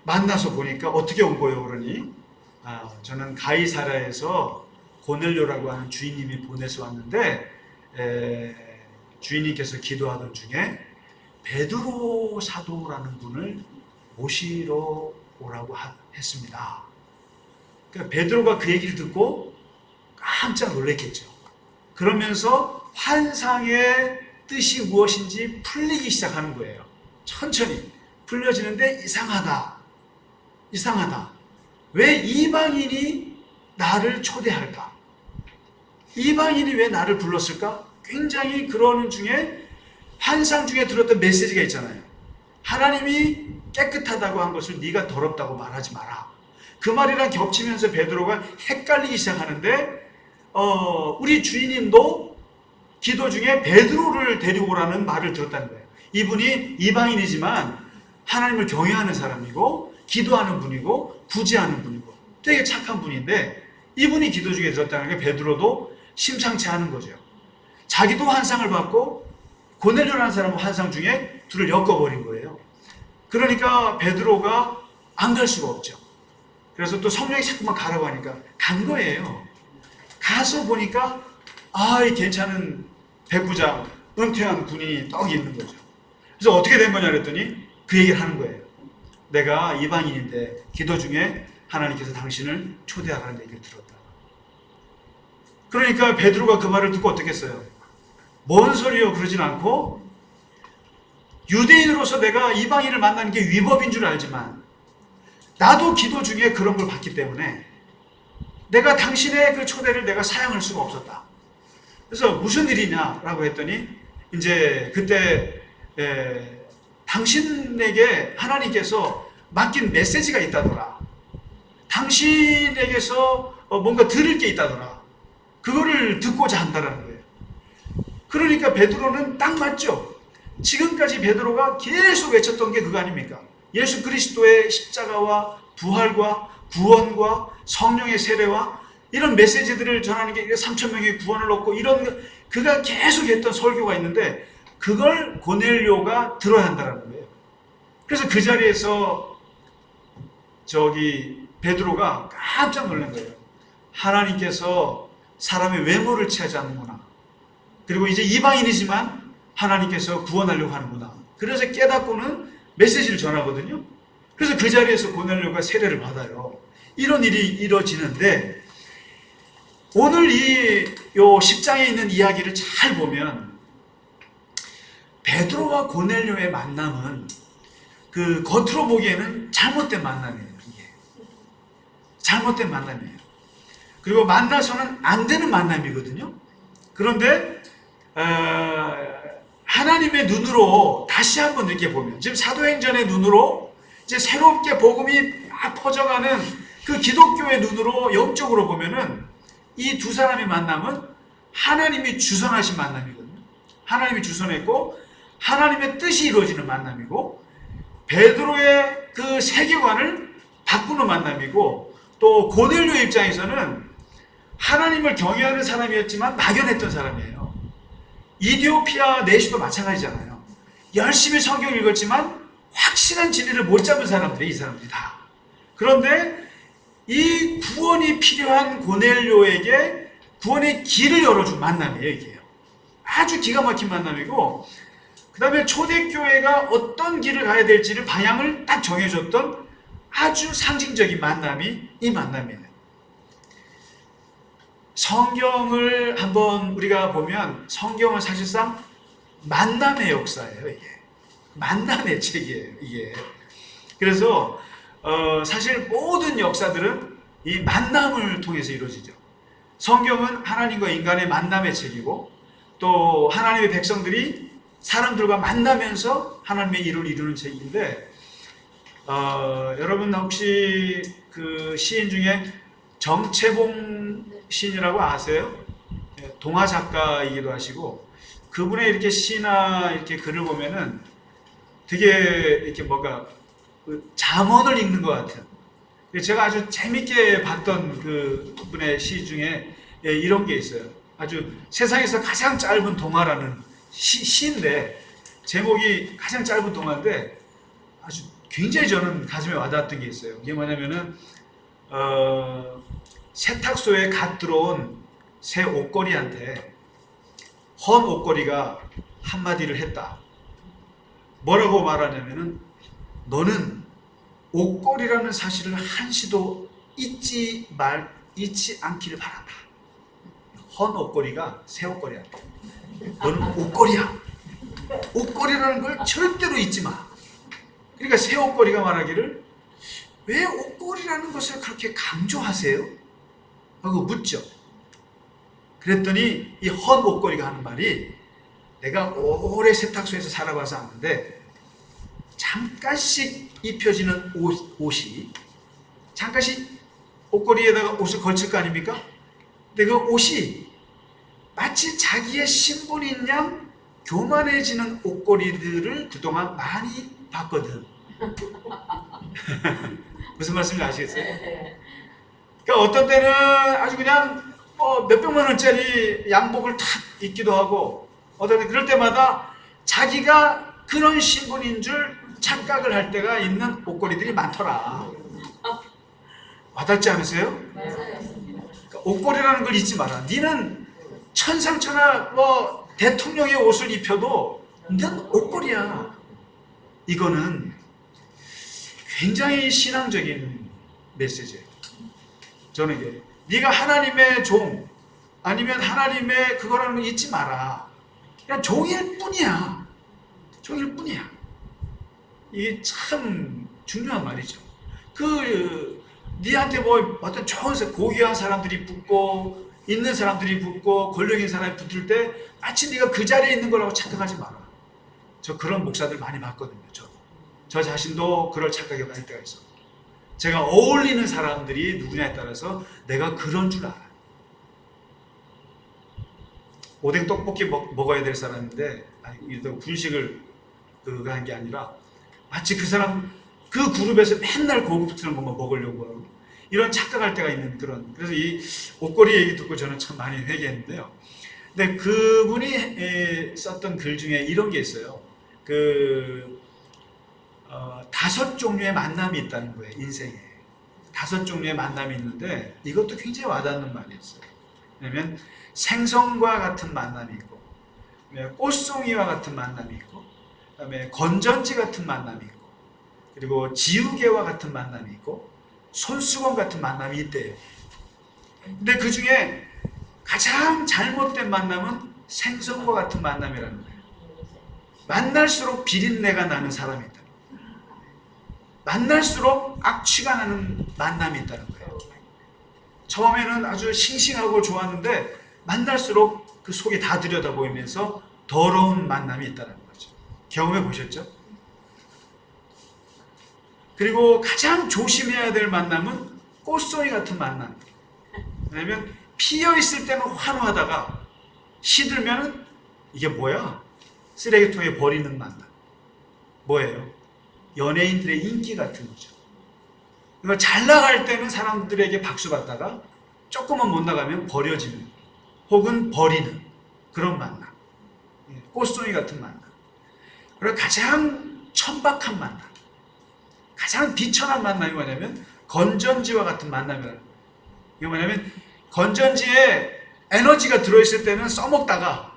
만나서 보니까 어떻게 온 거예요? 그러니 저는 가이사랴에서 고넬료라고 하는 주인님이 보내서 왔는데 주인님께서 기도하던 중에 베드로 사도라는 분을 모시러 오라고 했습니다. 그러니까 베드로가 그 얘기를 듣고 깜짝 놀랐겠죠. 그러면서 환상의 뜻이 무엇인지 풀리기 시작하는 거예요. 천천히 풀려지는데 이상하다. 왜 이방인이 나를 초대할까? 이방인이 왜 나를 불렀을까? 굉장히 그러는 중에 환상 중에 들었던 메시지가 있잖아요. 하나님이 깨끗하다고 한 것을 네가 더럽다고 말하지 마라. 그 말이랑 겹치면서 베드로가 헷갈리기 시작하는데 우리 주인님도 기도 중에 베드로를 데리고 오라는 말을 들었다는 거예요. 이분이 이방인이지만 하나님을 경외하는 사람이고 기도하는 분이고 구제하는 분이고 되게 착한 분인데, 이분이 기도 중에 들었다는 게 베드로도 심상치 않은 거죠. 자기도 환상을 받고 고넬료라는 사람은 환상 중에 둘을 엮어버린 거예요. 그러니까 베드로가 안 갈 수가 없죠. 그래서 또 성령이 자꾸만 가라고 하니까 간 거예요. 가서 보니까 이 괜찮은 백부장, 은퇴한 군인이 떡 있는 거죠. 그래서 어떻게 된 거냐 그랬더니 그 얘기를 하는 거예요. 내가 이방인인데 기도 중에 하나님께서 당신을 초대하라는 얘기를 들었다. 그러니까 베드로가 그 말을 듣고 어떻게 했어요? 뭔 소리요? 그러진 않고, 유대인으로서 내가 이방인을 만나는 게 위법인 줄 알지만 나도 기도 중에 그런 걸 봤기 때문에 내가 당신의 그 초대를 내가 사양할 수가 없었다. 그래서 무슨 일이냐라고 했더니 이제 그때 당신에게 하나님께서 맡긴 메시지가 있다더라. 당신에게서 뭔가 들을 게 있다더라. 그거를 듣고자 한다라는 거예요. 그러니까 베드로는 딱 맞죠. 지금까지 베드로가 계속 외쳤던 게 그거 아닙니까? 예수 그리스도의 십자가와 부활과 구원과 성령의 세례와 이런 메시지들을 전하는 게 3,000명의 구원을 얻고 이런 그가 계속 했던 설교가 있는데 그걸 고넬료가 들어야 한다는 거예요. 그래서 그 자리에서 베드로가 깜짝 놀란 거예요. 하나님께서 사람의 외모를 취하지 않는구나. 그리고 이제 이방인이지만 하나님께서 구원하려고 하는구나. 그래서 깨닫고는 메시지를 전하거든요. 그래서 그 자리에서 고넬료가 세례를 받아요. 이런 일이 이루어지는데, 오늘 요 10장에 있는 이야기를 잘 보면 베드로와 고넬료의 만남은 그 겉으로 보기에는 잘못된 만남이에요. 이게 잘못된 만남이에요. 그리고 만나서는 안 되는 만남이거든요. 그런데 하나님의 눈으로 다시 한번 이렇게 보면, 지금 사도행전의 눈으로 이제 새롭게 복음이 막 퍼져가는 그 기독교의 눈으로 영적으로 보면은 이 두 사람의 만남은 하나님이 주선하신 만남이거든요. 하나님이 주선했고 하나님의 뜻이 이루어지는 만남이고, 베드로의 그 세계관을 바꾸는 만남이고, 또 고넬료 입장에서는 하나님을 경외하는 사람이었지만 막연했던 사람이에요. 이디오피아 내시도 마찬가지잖아요. 열심히 성경을 읽었지만 확실한 진리를 못 잡은 사람들이, 이 사람들이 다. 그런데 이 구원이 필요한 고넬료에게 구원의 길을 열어준 만남이에요. 이게 아주 기가 막힌 만남이고, 그 다음에 초대교회가 어떤 길을 가야 될지를 방향을 딱 정해줬던 아주 상징적인 만남이 이 만남이에요. 성경을 한번 우리가 보면 성경은 사실상 만남의 역사예요. 이게 만남의 책이에요. 이게 그래서 사실 모든 역사들은 이 만남을 통해서 이루어지죠. 성경은 하나님과 인간의 만남의 책이고, 또 하나님의 백성들이 사람들과 만나면서 하나님의 일을 이루는 책인데, 여러분 혹시 그 시인 중에 정채봉 시인이라고 아세요? 동화 작가이기도 하시고, 그분의 이렇게 시나 이렇게 글을 보면은 되게 이렇게 뭔가 잠언을 읽는 것 같은, 제가 아주 재밌게 봤던 그 분의 시 중에 이런 게 있어요. 아주 세상에서 가장 짧은 동화라는 시인데, 제목이 가장 짧은 동화인데 아주 굉장히 저는 가슴에 와닿았던 게 있어요. 이게 뭐냐면은 세탁소에 갓 들어온 새 옷걸이한테 헌 옷걸이가 한마디를 했다. 뭐라고 말하냐면은, 너는 옷걸이라는 사실을 한시도 잊지 않기를 바란다. 헌 옷걸이가 새 옷걸이한테, 너는 옷걸이야. 옷걸이라는 걸 절대로 잊지 마. 그러니까 새 옷걸이가 말하기를, 왜 옷걸이라는 것을 그렇게 강조하세요? 하고 묻죠. 그랬더니 이 헌 옷걸이가 하는 말이, 내가 오래 세탁소에서 살아봐서 아는데 잠깐씩 입혀지는 옷이 잠깐씩 옷걸이에다가 옷을 걸칠 거 아닙니까? 근데 그 옷이 마치 자기의 신분인 양 교만해지는 옷걸이들을 그동안 많이 봤거든. 무슨 말씀인지 아시겠어요? 그러니까 어떤 때는 아주 그냥 몇백만 원짜리 양복을 탁 입기도 하고, 어떤 때 그럴 때마다 자기가 그런 신분인 줄 착각을 할 때가 있는 옷걸이들이 많더라. 와닿지 않으세요? 그러니까 옷걸이라는 걸 잊지 마라. 니는 천상천하 대통령의 옷을 입혀도 넌 옷걸이야. 이거는 굉장히 신앙적인 메시지예요. 저는 이게, 네가 하나님의 종 아니면 하나님의 그거라는 걸 잊지 마라. 그냥 종일 뿐이야. 종일 뿐이야. 이게 참 중요한 말이죠. 니한테 어떤 좋은 고귀한 사람들이 붙고 있는 사람들이 붙고 권력 있는 사람이 붙을 때 마치 네가 그 자리에 있는 거라고 착각하지 마라. 저 그런 목사들 많이 봤거든요. 저 자신도 그럴 착각에 갈 때가 있어. 제가 어울리는 사람들이 누구냐에 따라서 내가 그런 줄 알아요. 오뎅 떡볶이 먹어야 될 사람인데 분식을 한 게 아니라 마치 그 사람 그 그룹에서 맨날 고급스러운 것만 먹으려고 하고 이런 착각할 때가 있는 그런. 그래서 이 옷걸이 얘기 듣고 저는 참 많이 회개했는데요. 근데 그분이 썼던 글 중에 이런 게 있어요. 5종류의 만남이 있다는 거예요. 인생에 5종류의 만남이 있는데, 이것도 굉장히 와닿는 말이었어요. 왜냐하면 생선과 같은 만남이 있고, 꽃송이와 같은 만남이 있고, 그다음에 건전지 같은 만남이 있고, 그리고 지우개와 같은 만남이 있고, 손수건 같은 만남이 있대요. 근데 그 중에 가장 잘못된 만남은 생선과 같은 만남이라는 거예요. 만날수록 비린내가 나는 사람이 있다. 만날수록 악취가 나는 만남이 있다는 거예요. 처음에는 아주 싱싱하고 좋았는데 만날수록 그 속이 다 들여다보이면서 더러운 만남이 있다는 거죠. 경험해 보셨죠? 그리고 가장 조심해야 될 만남은 꽃송이 같은 만남. 왜냐면 피어 있을 때는 환호하다가 시들면은 이게 뭐야? 쓰레기통에 버리는 만남. 뭐예요? 연예인들의 인기 같은 거죠. 그러니까 잘 나갈 때는 사람들에게 박수 받다가 조금만 못 나가면 버려지는 혹은 버리는 그런 만남. 꽃송이 같은 만남. 그리고 가장 천박한 만남, 가장 비천한 만남이 뭐냐면 건전지와 같은 만남이라는 거예요. 이게 뭐냐면 건전지에 에너지가 들어있을 때는 써먹다가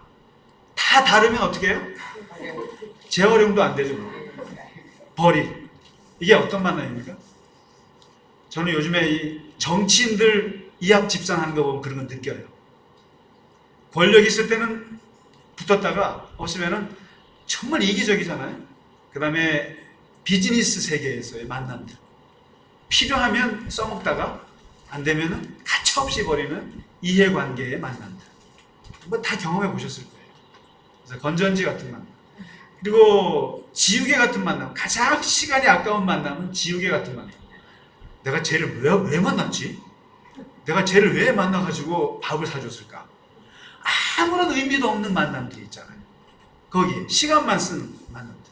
다 다르면 어떻게 해요? 재활용도 안 되죠. 버리. 이게 어떤 만남입니까? 저는 요즘에 이 정치인들 이합 집산하는 거 보면 그런 거 느껴요. 권력 있을 때는 붙었다가 없으면은 정말 이기적이잖아요. 그 다음에 비즈니스 세계에서의 만남들. 필요하면 써먹다가 안 되면은 가차없이 버리는 이해관계의 만남들. 뭐 다 경험해 보셨을 거예요. 그래서 건전지 같은 만남. 그리고 지우개 같은 만남. 가장 시간이 아까운 만남은 지우개 같은 만남. 내가 쟤를 왜 만났지? 내가 쟤를 왜 만나가지고 밥을 사줬을까? 아무런 의미도 없는 만남들이 있잖아요. 거기에 시간만 쓰는 만남들.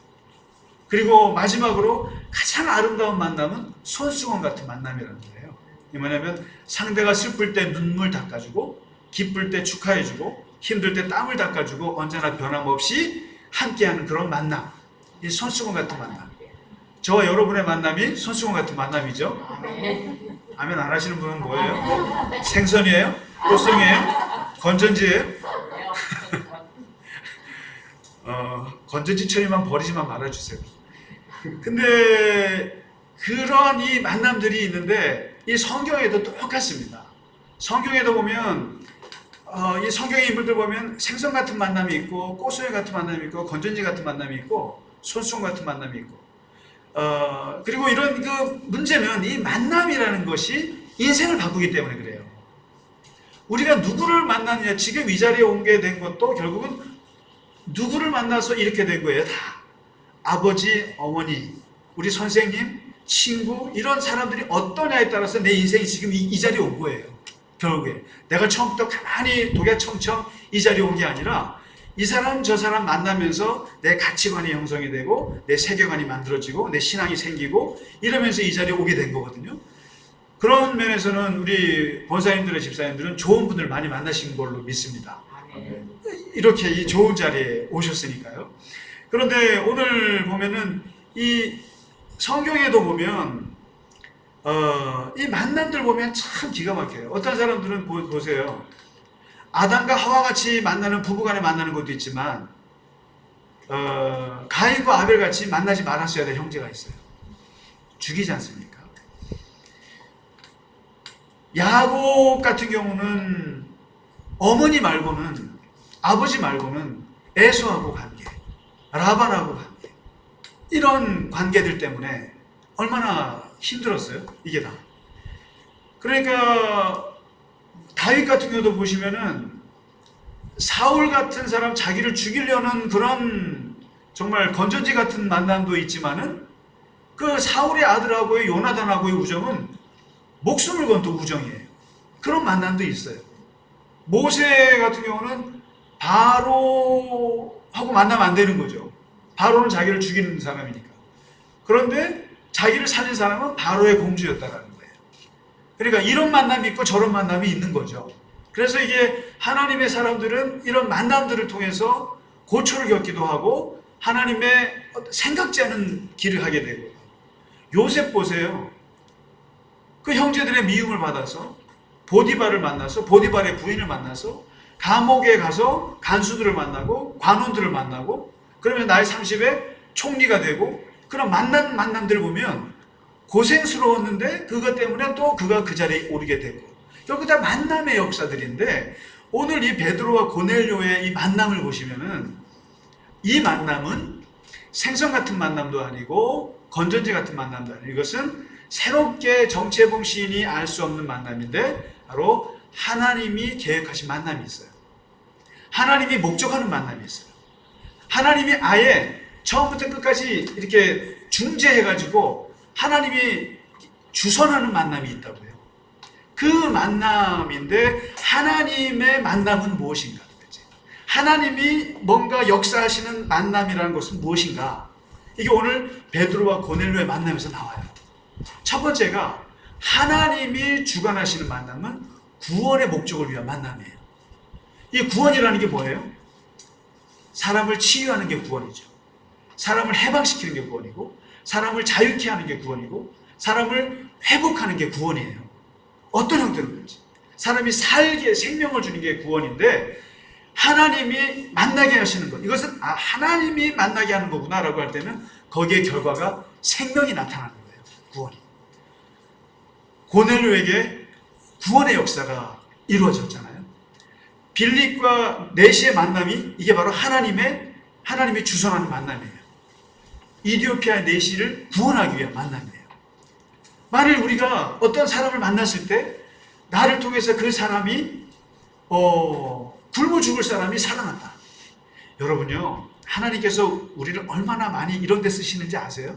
그리고 마지막으로 가장 아름다운 만남은 손수건 같은 만남이라는 거예요. 이게 뭐냐면 상대가 슬플 때 눈물 닦아주고, 기쁠 때 축하해주고, 힘들 때 땀을 닦아주고, 언제나 변함없이 함께하는 그런 만남. 이 손수건 같은 만남. 저와 여러분의 만남이 손수건 같은 만남이죠. 아멘 안 하시는 분은 뭐예요? 생선이에요? 꽃송이에요? 건전지예요? 건전지 처리만 버리지만 말아주세요. 근데 그런 이 만남들이 있는데 이 성경에도 똑같습니다. 성경에도 보면 이 성경의 인물들 보면 생선 같은 만남이 있고, 꽃송이 같은 만남이 있고, 건전지 같은 만남이 있고, 손수건 같은 만남이 있고, 그리고 이런 그 문제는 이 만남이라는 것이 인생을 바꾸기 때문에 그래요. 우리가 누구를 만나느냐, 지금 이 자리에 오게 된 것도 결국은 누구를 만나서 이렇게 된 거예요. 다 아버지, 어머니, 우리 선생님, 친구, 이런 사람들이 어떠냐에 따라서 내 인생이 지금 이 자리에 온 거예요. 결국에 내가 처음부터 가만히 독야청청 이 자리에 온 게 아니라 이 사람 저 사람 만나면서 내 가치관이 형성이 되고, 내 세계관이 만들어지고, 내 신앙이 생기고, 이러면서 이 자리에 오게 된 거거든요. 그런 면에서는 우리 권사님들의 집사님들은 좋은 분들 많이 만나신 걸로 믿습니다. 이렇게 이 좋은 자리에 오셨으니까요. 그런데 오늘 보면은 이 성경에도 보면 이 만남들 보면 참 기가 막혀요. 어떤 사람들은 보세요. 아담과 하와같이 만나는 부부간에 만나는 것도 있지만 가인과 아벨같이 만나지 말았어야 될 형제가 있어요. 죽이지 않습니까? 야곱 같은 경우는 어머니 말고는, 아버지 말고는 에서하고 관계, 라반하고 관계, 이런 관계들 때문에 얼마나 힘들었어요, 이게 다. 그러니까 다윗 같은 경우도 보시면은 사울 같은 사람, 자기를 죽이려는 그런 정말 건전지 같은 만남도 있지만은 그 사울의 아들하고의 요나단하고의 우정은 목숨을 건 또 우정이에요. 그런 만남도 있어요. 모세 같은 경우는 바로하고 만나면 안 되는 거죠. 바로는 자기를 죽이는 사람이니까. 그런데 자기를 살린 사람은 바로의 공주였다라는 거예요. 그러니까 이런 만남이 있고 저런 만남이 있는 거죠. 그래서 이게 하나님의 사람들은 이런 만남들을 통해서 고초를 겪기도 하고 하나님의 생각지 않은 길을 하게 되고, 요셉 보세요. 그 형제들의 미움을 받아서 보디발을 만나서, 보디발의 부인을 만나서 감옥에 가서 간수들을 만나고 관원들을 만나고 그러면 나이 30에 총리가 되고 그런 만남들을 보면 고생스러웠는데 그것 때문에 또 그가 그 자리에 오르게 되고 결국 다 만남의 역사들인데 오늘 이 베드로와 고넬료의 이 만남을 보시면은 이 만남은 생선 같은 만남도 아니고 건전지 같은 만남도 아니고 이것은 새롭게 정체봉 시인이 알 수 없는 만남인데 바로 하나님이 계획하신 만남이 있어요. 하나님이 목적하는 만남이 있어요. 하나님이 아예 처음부터 끝까지 이렇게 중재해가지고 하나님이 주선하는 만남이 있다고요. 그 만남인데 하나님의 만남은 무엇인가? 하나님이 뭔가 역사하시는 만남이라는 것은 무엇인가? 이게 오늘 베드로와 고넬료의 만남에서 나와요. 첫 번째가 하나님이 주관하시는 만남은 구원의 목적을 위한 만남이에요. 이 구원이라는 게 뭐예요? 사람을 치유하는 게 구원이죠. 사람을 해방시키는 게 구원이고 사람을 자유케 하는 게 구원이고 사람을 회복하는 게 구원이에요. 어떤 형태로 그런지 사람이 살게 생명을 주는 게 구원인데 하나님이 만나게 하시는 것 이것은 하나님이 만나게 하는 거구나 라고 할 때는 거기에 결과가 생명이 나타나는 거예요. 구원이. 고넬료에게 구원의 역사가 이루어졌잖아요. 빌립과 내시의 만남이 이게 바로 하나님이 주선하는 만남이에요. 이디오피아의 내시를 구원하기 위한 만남이에요. 만일 우리가 어떤 사람을 만났을 때 나를 통해서 그 사람이 굶어 죽을 사람이 살아난다. 여러분요, 하나님께서 우리를 얼마나 많이 이런 데 쓰시는지 아세요?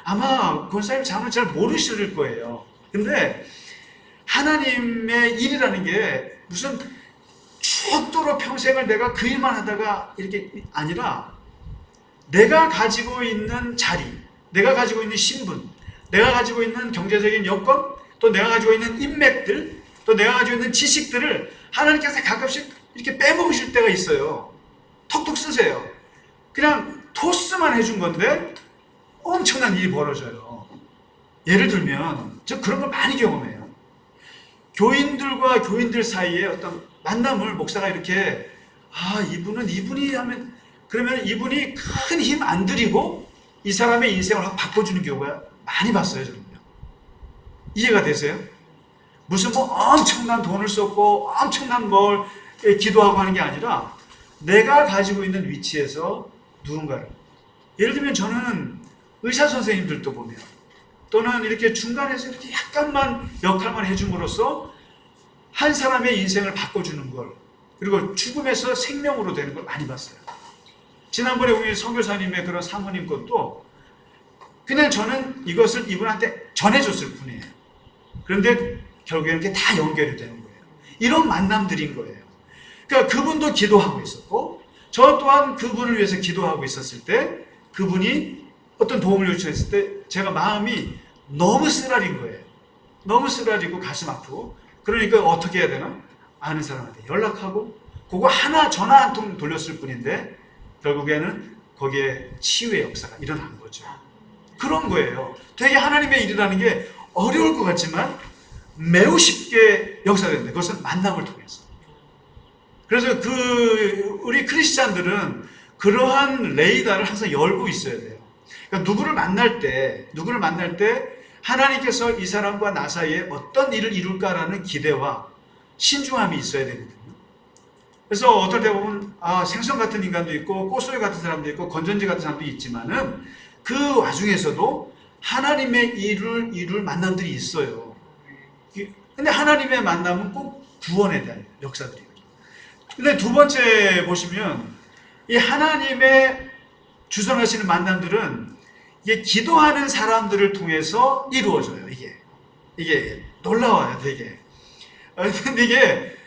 아마 권사님 자는 잘 모르실 거예요. 근데 하나님의 일이라는 게 무슨 죽도록 평생을 내가 그 일만 하다가 이렇게 아니라 내가 가지고 있는 자리, 내가 가지고 있는 신분, 내가 가지고 있는 경제적인 여건, 또 내가 가지고 있는 인맥들, 또 내가 가지고 있는 지식들을 하나님께서 가끔씩 이렇게 빼먹으실 때가 있어요. 톡톡 쓰세요. 그냥 토스만 해준 건데 엄청난 일이 벌어져요. 예를 들면 저 그런 걸 많이 경험해요. 교인들과 교인들 사이에 어떤 만남을 목사가 이렇게 이분이 하면 그러면 이분이 큰 힘 안 들이고 이 사람의 인생을 확 바꿔주는 경우가 많이 봤어요. 저는요. 이해가 되세요? 무슨 엄청난 돈을 썼고 엄청난 걸 기도하고 하는 게 아니라 내가 가지고 있는 위치에서 누군가를 예를 들면 저는 의사 선생님들도 보면 또는 이렇게 중간에서 이렇게 약간만 역할만 해줌으로써 한 사람의 인생을 바꿔주는 걸 그리고 죽음에서 생명으로 되는 걸 많이 봤어요. 지난번에 우리 선교사님의 그런 사모님 것도 그냥 저는 이것을 이분한테 전해줬을 뿐이에요. 그런데 결국에는 이게 다 연결이 되는 거예요. 이런 만남들인 거예요. 그러니까 그분도 기도하고 있었고 저 또한 그분을 위해서 기도하고 있었을 때 그분이 어떤 도움을 요청했을 때 제가 마음이 너무 쓰라린 거예요. 너무 쓰라리고 가슴 아프고 그러니까 어떻게 해야 되나? 아는 사람한테 연락하고 그거 하나 전화 한 통 돌렸을 뿐인데 결국에는 거기에 치유의 역사가 일어난 거죠. 그런 거예요. 되게 하나님의 일이라는 게 어려울 것 같지만 매우 쉽게 역사된다. 그것은 만남을 통해서. 그래서 우리 크리스찬들은 그러한 레이더를 항상 열고 있어야 돼요. 그러니까 누구를 만날 때 하나님께서 이 사람과 나 사이에 어떤 일을 이룰까라는 기대와 신중함이 있어야 되거든요. 그래서 어떨 때 보면 생선 같은 인간도 있고 꽃소리 같은 사람도 있고 건전지 같은 사람도 있지만은 그 와중에서도 하나님의 일을 이룰 만남들이 있어요. 근데 하나님의 만남은 꼭 구원에 대한 역사들이에요. 근데 두 번째 보시면 이 하나님의 주선하시는 만남들은 이게 기도하는 사람들을 통해서 이루어져요. 이게 놀라워요, 되게. 근데 이게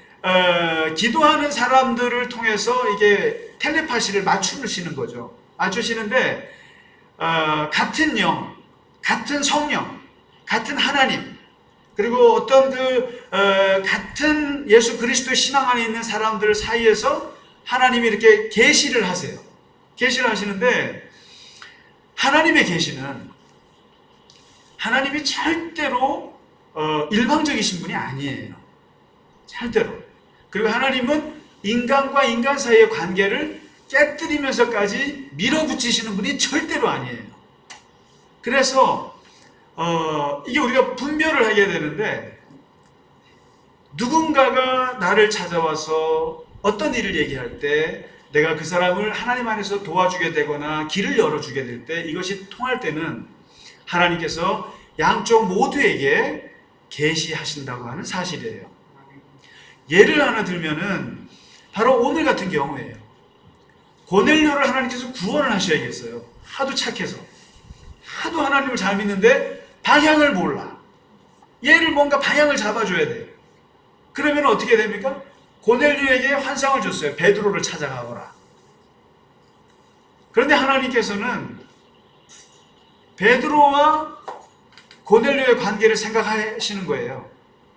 기도하는 사람들을 통해서 이게 텔레파시를 맞추시는 거죠. 맞추시는데 같은 영, 같은 성령, 같은 하나님, 그리고 어떤 같은 예수 그리스도의 신앙 안에 있는 사람들 사이에서 하나님이 이렇게 계시를 하세요. 계시를 하시는데 하나님의 계시는 하나님이 절대로 일방적이신 분이 아니에요. 절대로. 그리고 하나님은 인간과 인간 사이의 관계를 깨뜨리면서까지 밀어붙이시는 분이 절대로 아니에요. 그래서 이게 우리가 분별을 하게 되는데, 누군가가 나를 찾아와서 어떤 일을 얘기할 때 내가 그 사람을 하나님 안에서 도와주게 되거나 길을 열어주게 될 때, 이것이 통할 때는 하나님께서 양쪽 모두에게 계시하신다고 하는 사실이에요. 예를 하나 들면은 바로 오늘 같은 경우예요. 고넬료를 하나님께서 구원을 하셔야겠어요. 하도 착해서, 하도 하나님을 잘 믿는데 방향을 몰라. 얘를 뭔가 방향을 잡아줘야 돼요. 그러면 어떻게 됩니까? 고넬료에게 환상을 줬어요. 베드로를 찾아가거라. 그런데 하나님께서는 베드로와 고넬료의 관계를 생각하시는 거예요.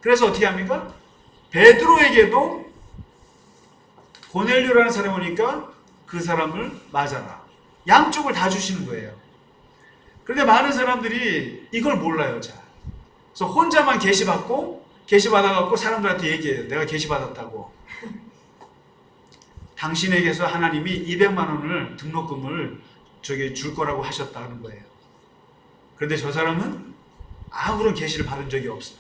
그래서 어떻게 합니까? 베드로에게도 고넬료라는 사람이 오니까 그 사람을 맞아라. 양쪽을 다 주시는 거예요. 그런데 많은 사람들이 이걸 몰라요. 잘. 그래서 혼자만 계시받아갖고 사람들한테 얘기해요. 내가 계시받았다고. 당신에게서 하나님이 200만 원을 등록금을 줄 거라고 하셨다는 거예요. 그런데 저 사람은 아무런 계시를 받은 적이 없어요.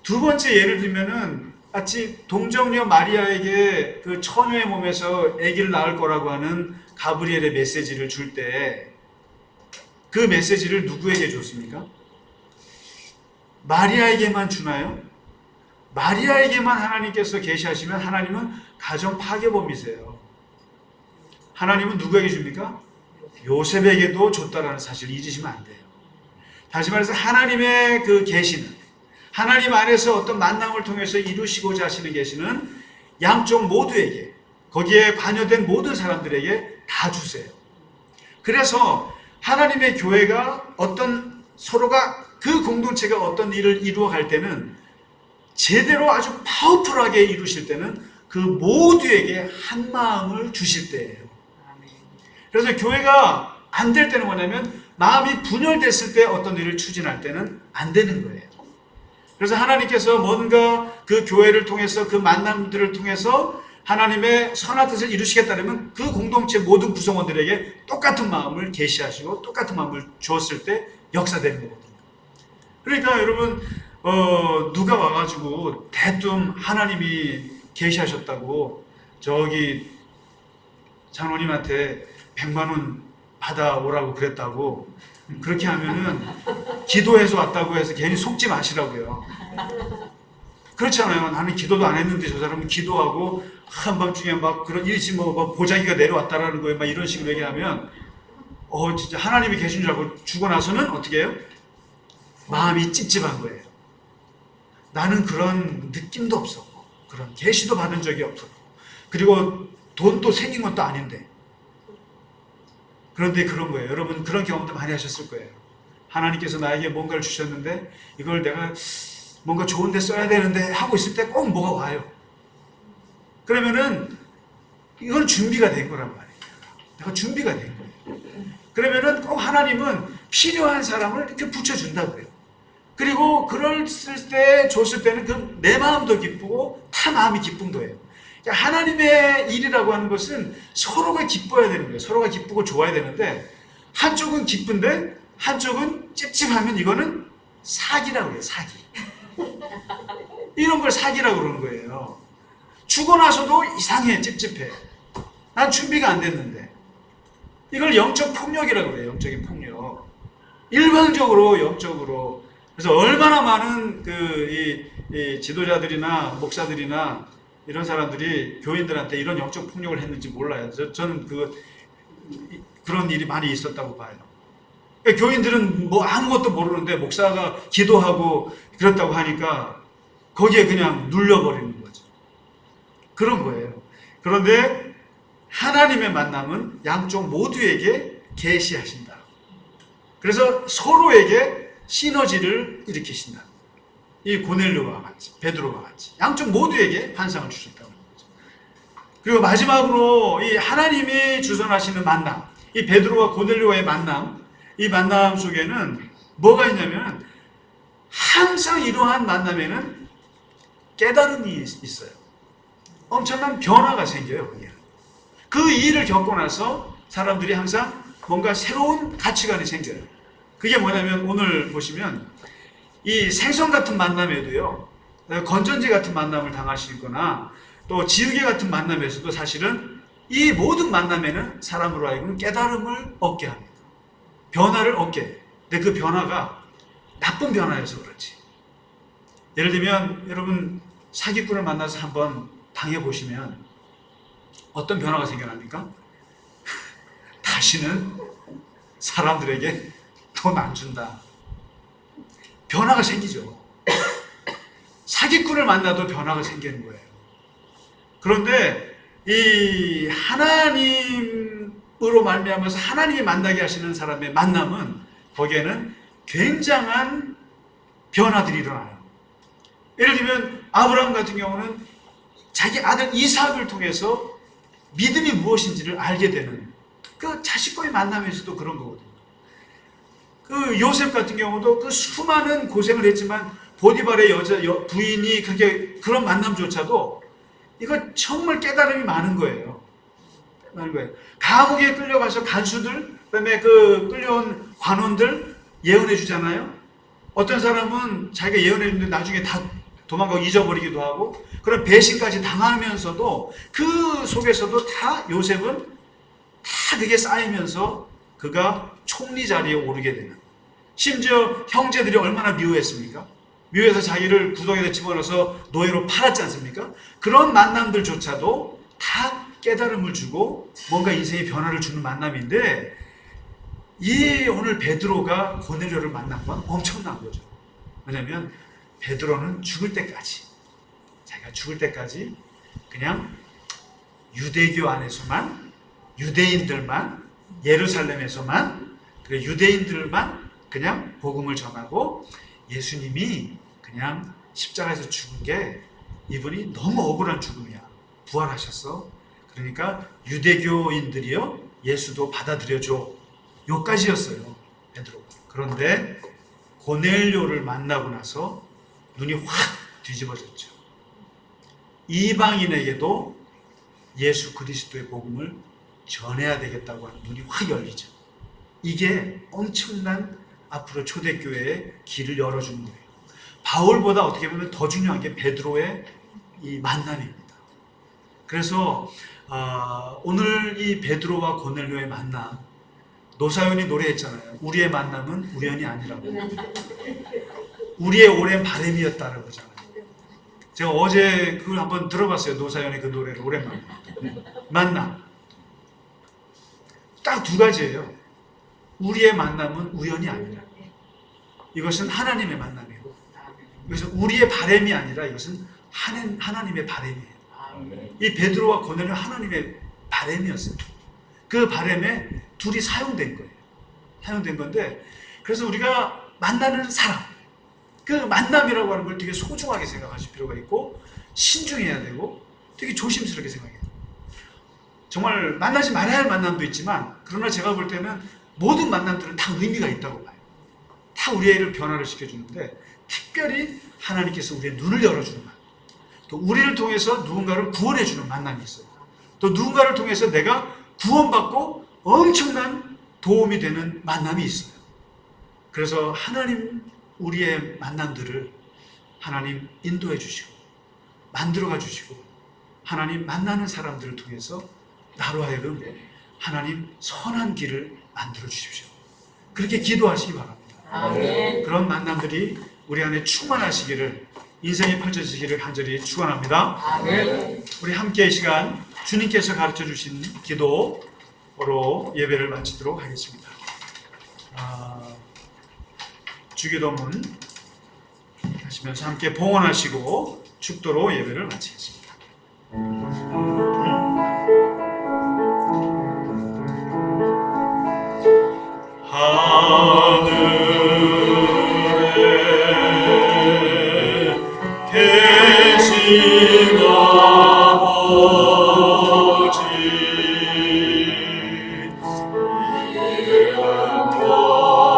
두 번째 예를 들면은 마치 동정녀 마리아에게 그 처녀의 몸에서 아기를 낳을 거라고 하는 가브리엘의 메시지를 줄 때 그 메시지를 누구에게 줬습니까? 마리아에게만 주나요? 마리아에게만 하나님께서 계시하시면 하나님은 가정 파괴범이세요. 하나님은 누구에게 줍니까? 요셉에게도 줬다라는 사실을 잊으시면 안 돼요. 다시 말해서 하나님의 그 계시는, 하나님 안에서 어떤 만남을 통해서 이루시고자 하시는 계시는 양쪽 모두에게, 거기에 관여된 모든 사람들에게 다 주세요. 그래서 하나님의 교회가 서로가 그 공동체가 어떤 일을 이루어갈 때는, 제대로 아주 파워풀하게 이루실 때는 그 모두에게 한 마음을 주실 때예요. 그래서 교회가 안 될 때는 뭐냐면, 마음이 분열됐을 때 어떤 일을 추진할 때는 안 되는 거예요. 그래서 하나님께서 뭔가 그 교회를 통해서, 그 만남들을 통해서 하나님의 선한 뜻을 이루시겠다면 그 공동체 모든 구성원들에게 똑같은 마음을 계시하시고 똑같은 마음을 주었을 때 역사되는 거거든요. 그러니까 여러분, 누가 와가지고 대뜸 하나님이 계시하셨다고 저기 장로님한테 100만 원 받아오라고 그랬다고 그렇게 하면은 기도해서 왔다고 해서 괜히 속지 마시라고요. 그렇잖아요. 나는 기도도 안 했는데 저 사람은 기도하고 한밤중에 막 그런 일이 뭐 보자기가 내려왔다라는 거예요. 막 이런 식으로 얘기하면 진짜 하나님이 계신 줄 알고 주고 나서는 어떻게 해요? 마음이 찝찝한 거예요. 나는 그런 느낌도 없었고 그런 계시도 받은 적이 없었고 그리고 돈도 생긴 것도 아닌데. 그런데 그런 거예요. 여러분 그런 경험도 많이 하셨을 거예요. 하나님께서 나에게 뭔가를 주셨는데 이걸 내가 뭔가 좋은 데 써야 되는데 하고 있을 때 꼭 뭐가 와요. 그러면은 이건 준비가 된 거란 말이에요. 내가 준비가 된 거예요. 그러면은 꼭 하나님은 필요한 사람을 이렇게 붙여준다고요. 그리고 그럴 때 줬을 때는 그 내 마음도 기쁘고 타 마음이 기쁜 거예요. 그러니까 하나님의 일이라고 하는 것은 서로가 기뻐야 되는 거예요. 서로가 기쁘고 좋아야 되는데 한쪽은 기쁜데 한쪽은 찝찝하면 이거는 사기라고 해요. 사기. 이런 걸 사기라고 그러는 거예요. 주고 나서도 이상해, 찝찝해. 난 준비가 안 됐는데. 이걸 영적 폭력이라고 그래요. 영적인 폭력. 일방적으로 영적으로. 그래서 얼마나 많은 이 지도자들이나 목사들이나 이런 사람들이 교인들한테 이런 영적 폭력을 했는지 몰라요. 저는 그런 일이 많이 있었다고 봐요. 그러니까 교인들은 뭐 아무것도 모르는데 목사가 기도하고 그랬다고 하니까 거기에 그냥 눌려버리는 거죠. 그런 거예요. 그런데 하나님의 만남은 양쪽 모두에게 계시하신다. 그래서 서로에게 시너지를 일으키신다. 이 고넬료와 같이, 베드로와 같이 양쪽 모두에게 환상을 주셨다는 거죠. 그리고 마지막으로 이 하나님이 주선하시는 만남, 이 베드로와 고넬료와의 만남, 이 만남 속에는 뭐가 있냐면 항상 이러한 만남에는 깨달음이 있어요. 엄청난 변화가 생겨요. 그게. 그 일을 겪고 나서 사람들이 항상 뭔가 새로운 가치관이 생겨요. 그게 뭐냐면 오늘 보시면 이 생선 같은 만남에도요, 건전지 같은 만남을 당하시거나 또 지우개 같은 만남에서도 사실은 이 모든 만남에는 사람으로 하여금 깨달음을 얻게 합니다. 변화를 얻게 해요. 근데 그 변화가 나쁜 변화여서 그렇지. 예를 들면 여러분 사기꾼을 만나서 한번 당해보시면 어떤 변화가 생겨납니까? 다시는 사람들에게 돈 안 준다. 변화가 생기죠. 사기꾼을 만나도 변화가 생기는 거예요. 그런데 이 하나님으로 말미암아서 하나님이 만나게 하시는 사람의 만남은 거기에는 굉장한 변화들이 일어나요. 예를 들면 아브라함 같은 경우는 자기 아들 이삭을 통해서 믿음이 무엇인지를 알게 되는 그 자식과의 만남에서도 그런 거거든요. 그 요셉 같은 경우도 그 수많은 고생을 했지만 보디발의 부인이 그런 만남조차도 이거 정말 깨달음이 많은 거예요. 많은 거예요. 감옥에 끌려가서 간수들, 그다음에 그 끌려온 관원들 예언해 주잖아요. 어떤 사람은 자기가 예언해 주는데 나중에 다 도망가고 잊어버리기도 하고 그런 배신까지 당하면서도 그 속에서도 다 요셉은 다 그게 쌓이면서 그가 총리 자리에 오르게 되는, 심지어 형제들이 얼마나 미워했습니까? 미워해서 자기를 구덩이에 집어넣어서 노예로 팔았지 않습니까? 그런 만남들조차도 다 깨달음을 주고 뭔가 인생의 변화를 주는 만남인데, 이 오늘 베드로가 고넬료를 만난 건 엄청난 거죠. 왜냐하면 베드로는 죽을 때까지, 자기가 죽을 때까지 그냥 유대교 안에서만, 유대인들만, 예루살렘에서만, 그래 유대인들만 그냥 복음을 전하고, 예수님이 그냥 십자가에서 죽은 게 이분이 너무 억울한 죽음이야. 부활하셨어. 그러니까 유대교인들이요, 예수도 받아들여줘. 요까지였어요, 베드로가. 그런데 고넬료를 만나고 나서 눈이 확 뒤집어졌죠. 이방인에게도 예수 그리스도의 복음을 전해야 되겠다고 하는 눈이 확 열리죠. 이게 엄청난 앞으로 초대교회의 길을 열어주는 거예요. 바울보다 어떻게 보면 더 중요한 게 베드로의 이 만남입니다. 그래서 오늘 이 베드로와 고넬료의 만남, 노사연이 노래했잖아요. 우리의 만남은 우연이 아니라고. 우리의 오랜 바람이었다라고 그러잖아요. 제가 어제 그걸 한번 들어봤어요. 노사연의 그 노래를 오랜만에. 만남. 딱 두 가지예요. 우리의 만남은 우연이 아니라, 이것은 하나님의 만남이고, 이것은 우리의 바람이 아니라 이것은 하나님의 바람이에요. 이 베드로와 고넬료 하나님의 바람이었어요. 그 바람에 둘이 사용된 거예요. 사용된 건데, 그래서 우리가 만나는 사람, 그 만남이라고 하는 걸 되게 소중하게 생각하실 필요가 있고, 신중해야 되고, 되게 조심스럽게 생각해야 돼요. 정말 만나지 말아야 할 만남도 있지만, 그러나 제가 볼 때는 모든 만남들은 다 의미가 있다고 봐요. 다 우리의 변화를 시켜주는데, 특별히 하나님께서 우리의 눈을 열어주는 만남, 또 우리를 통해서 누군가를 구원해주는 만남이 있어요. 또 누군가를 통해서 내가 구원받고 엄청난 도움이 되는 만남이 있어요. 그래서 하나님, 우리의 만남들을 하나님 인도해 주시고 만들어가 주시고, 하나님 만나는 사람들을 통해서 나로 하여금 하나님 선한 길을 만들어 주십시오. 그렇게 기도하시기 바랍니다. 아멘. 그런 만남들이 우리 안에 충만하시기를, 인생이 펼쳐지기를 간절히 축원합니다. 아멘. 우리 함께 이 시간 주님께서 가르쳐 주신 기도로 예배를 마치도록 하겠습니다. 주기도문 하시면서 함께 봉헌하시고 축도로 예배를 마치겠습니다. 하늘에 계신 아버지, 이름 거룩하사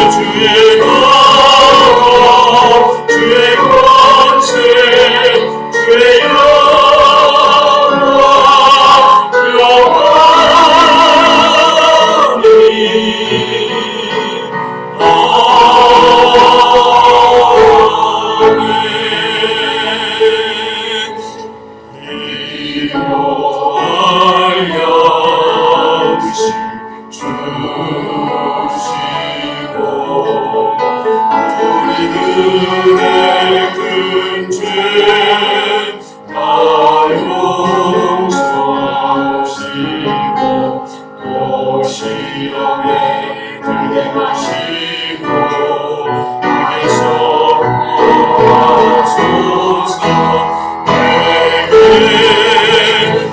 주의 나라 주의 권세 주의 영광 우리들의 큰 죄 다 용서하시고 또 시험에 들게 마시고 악에서 구하소서. 내게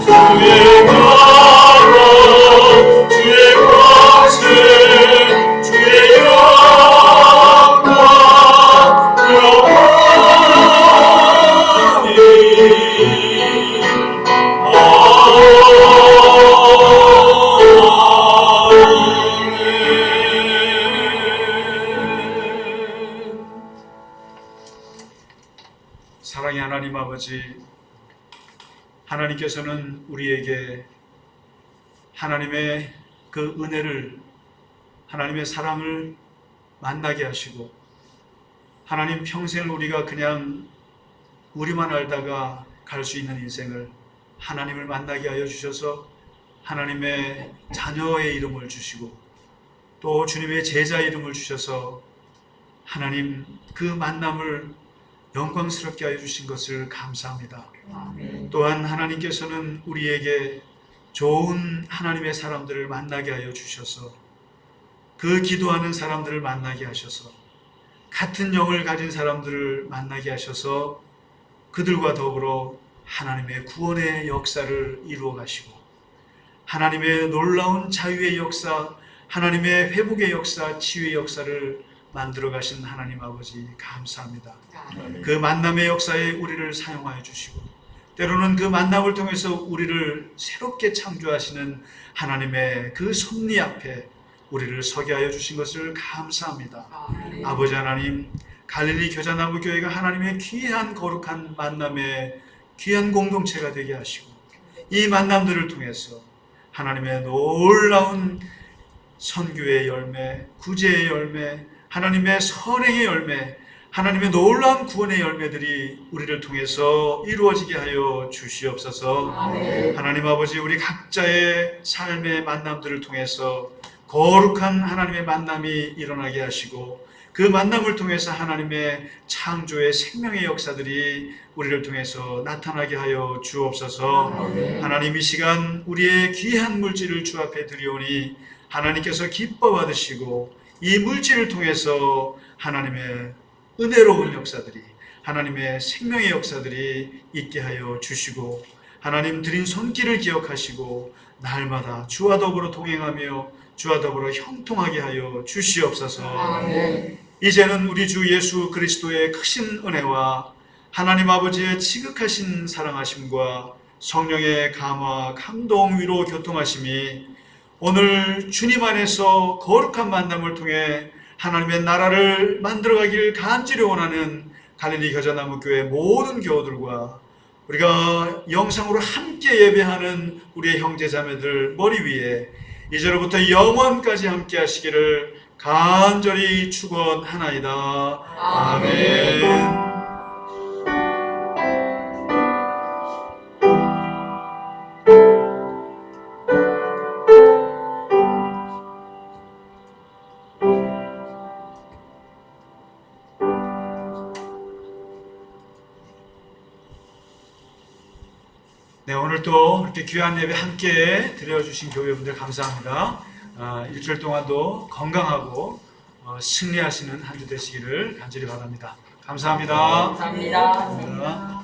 주의 나라 주의 권세 주의 영광 사랑의 하나님 아버지, 하나님께서는 우리에게 하나님의 그 은혜를, 하나님의 사랑을 만나게 하시고, 하나님 평생을 우리가 그냥 우리만 알다가 갈 수 있는 인생을 하나님을 만나게 하여 주셔서 하나님의 자녀의 이름을 주시고 또 주님의 제자 이름을 주셔서 하나님 그 만남을 영광스럽게 하여 주신 것을 감사합니다. 또한 하나님께서는 우리에게 좋은 하나님의 사람들을 만나게 하여 주셔서 그 기도하는 사람들을 만나게 하셔서 같은 영을 가진 사람들을 만나게 하셔서 그들과 더불어 하나님의 구원의 역사를 이루어 가시고 하나님의 놀라운 자유의 역사, 하나님의 회복의 역사, 치유의 역사를 만들어 가신 하나님 아버지 감사합니다. 그 만남의 역사에 우리를 사용하여 주시고 때로는 그 만남을 통해서 우리를 새롭게 창조하시는 하나님의 그 섭리 앞에 우리를 서게 하여 주신 것을 감사합니다. 아버지 하나님, 갈릴리 겨자나무 교회가 하나님의 귀한 거룩한 만남의 귀한 공동체가 되게 하시고 이 만남들을 통해서 하나님의 놀라운 선교의 열매, 구제의 열매, 하나님의 선행의 열매, 하나님의 놀라운 구원의 열매들이 우리를 통해서 이루어지게 하여 주시옵소서. 하나님 아버지, 우리 각자의 삶의 만남들을 통해서 거룩한 하나님의 만남이 일어나게 하시고 그 만남을 통해서 하나님의 창조의 생명의 역사들이 우리를 통해서 나타나게 하여 주옵소서. 하나님, 이 시간 우리의 귀한 물질을 주 앞에 드리오니 하나님께서 기뻐 받으시고 이 물질을 통해서 하나님의 은혜로운 역사들이, 하나님의 생명의 역사들이 있게 하여 주시고 하나님 드린 손길을 기억하시고 날마다 주와 더불어 동행하며 주와 더불어 형통하게 하여 주시옵소서. 이제는 우리 주 예수 그리스도의 크신 은혜와 하나님 아버지의 지극하신 사랑하심과 성령의 감화, 감동, 위로, 교통하심이 오늘 주님 안에서 거룩한 만남을 통해 하나님의 나라를 만들어가길 간절히 원하는 갈릴리 겨자나무 교회 모든 교우들과 우리가 영상으로 함께 예배하는 우리의 형제자매들 머리 위에 이제로부터 영원까지 함께 하시기를 간절히 축원하나이다. 아멘. 네, 오늘 또 이렇게 귀한 예배 함께 드려주신 교회분들 감사합니다. 일주일 동안도 건강하고 승리하시는 한 주 되시기를 간절히 바랍니다. 감사합니다. 감사합니다. 감사합니다.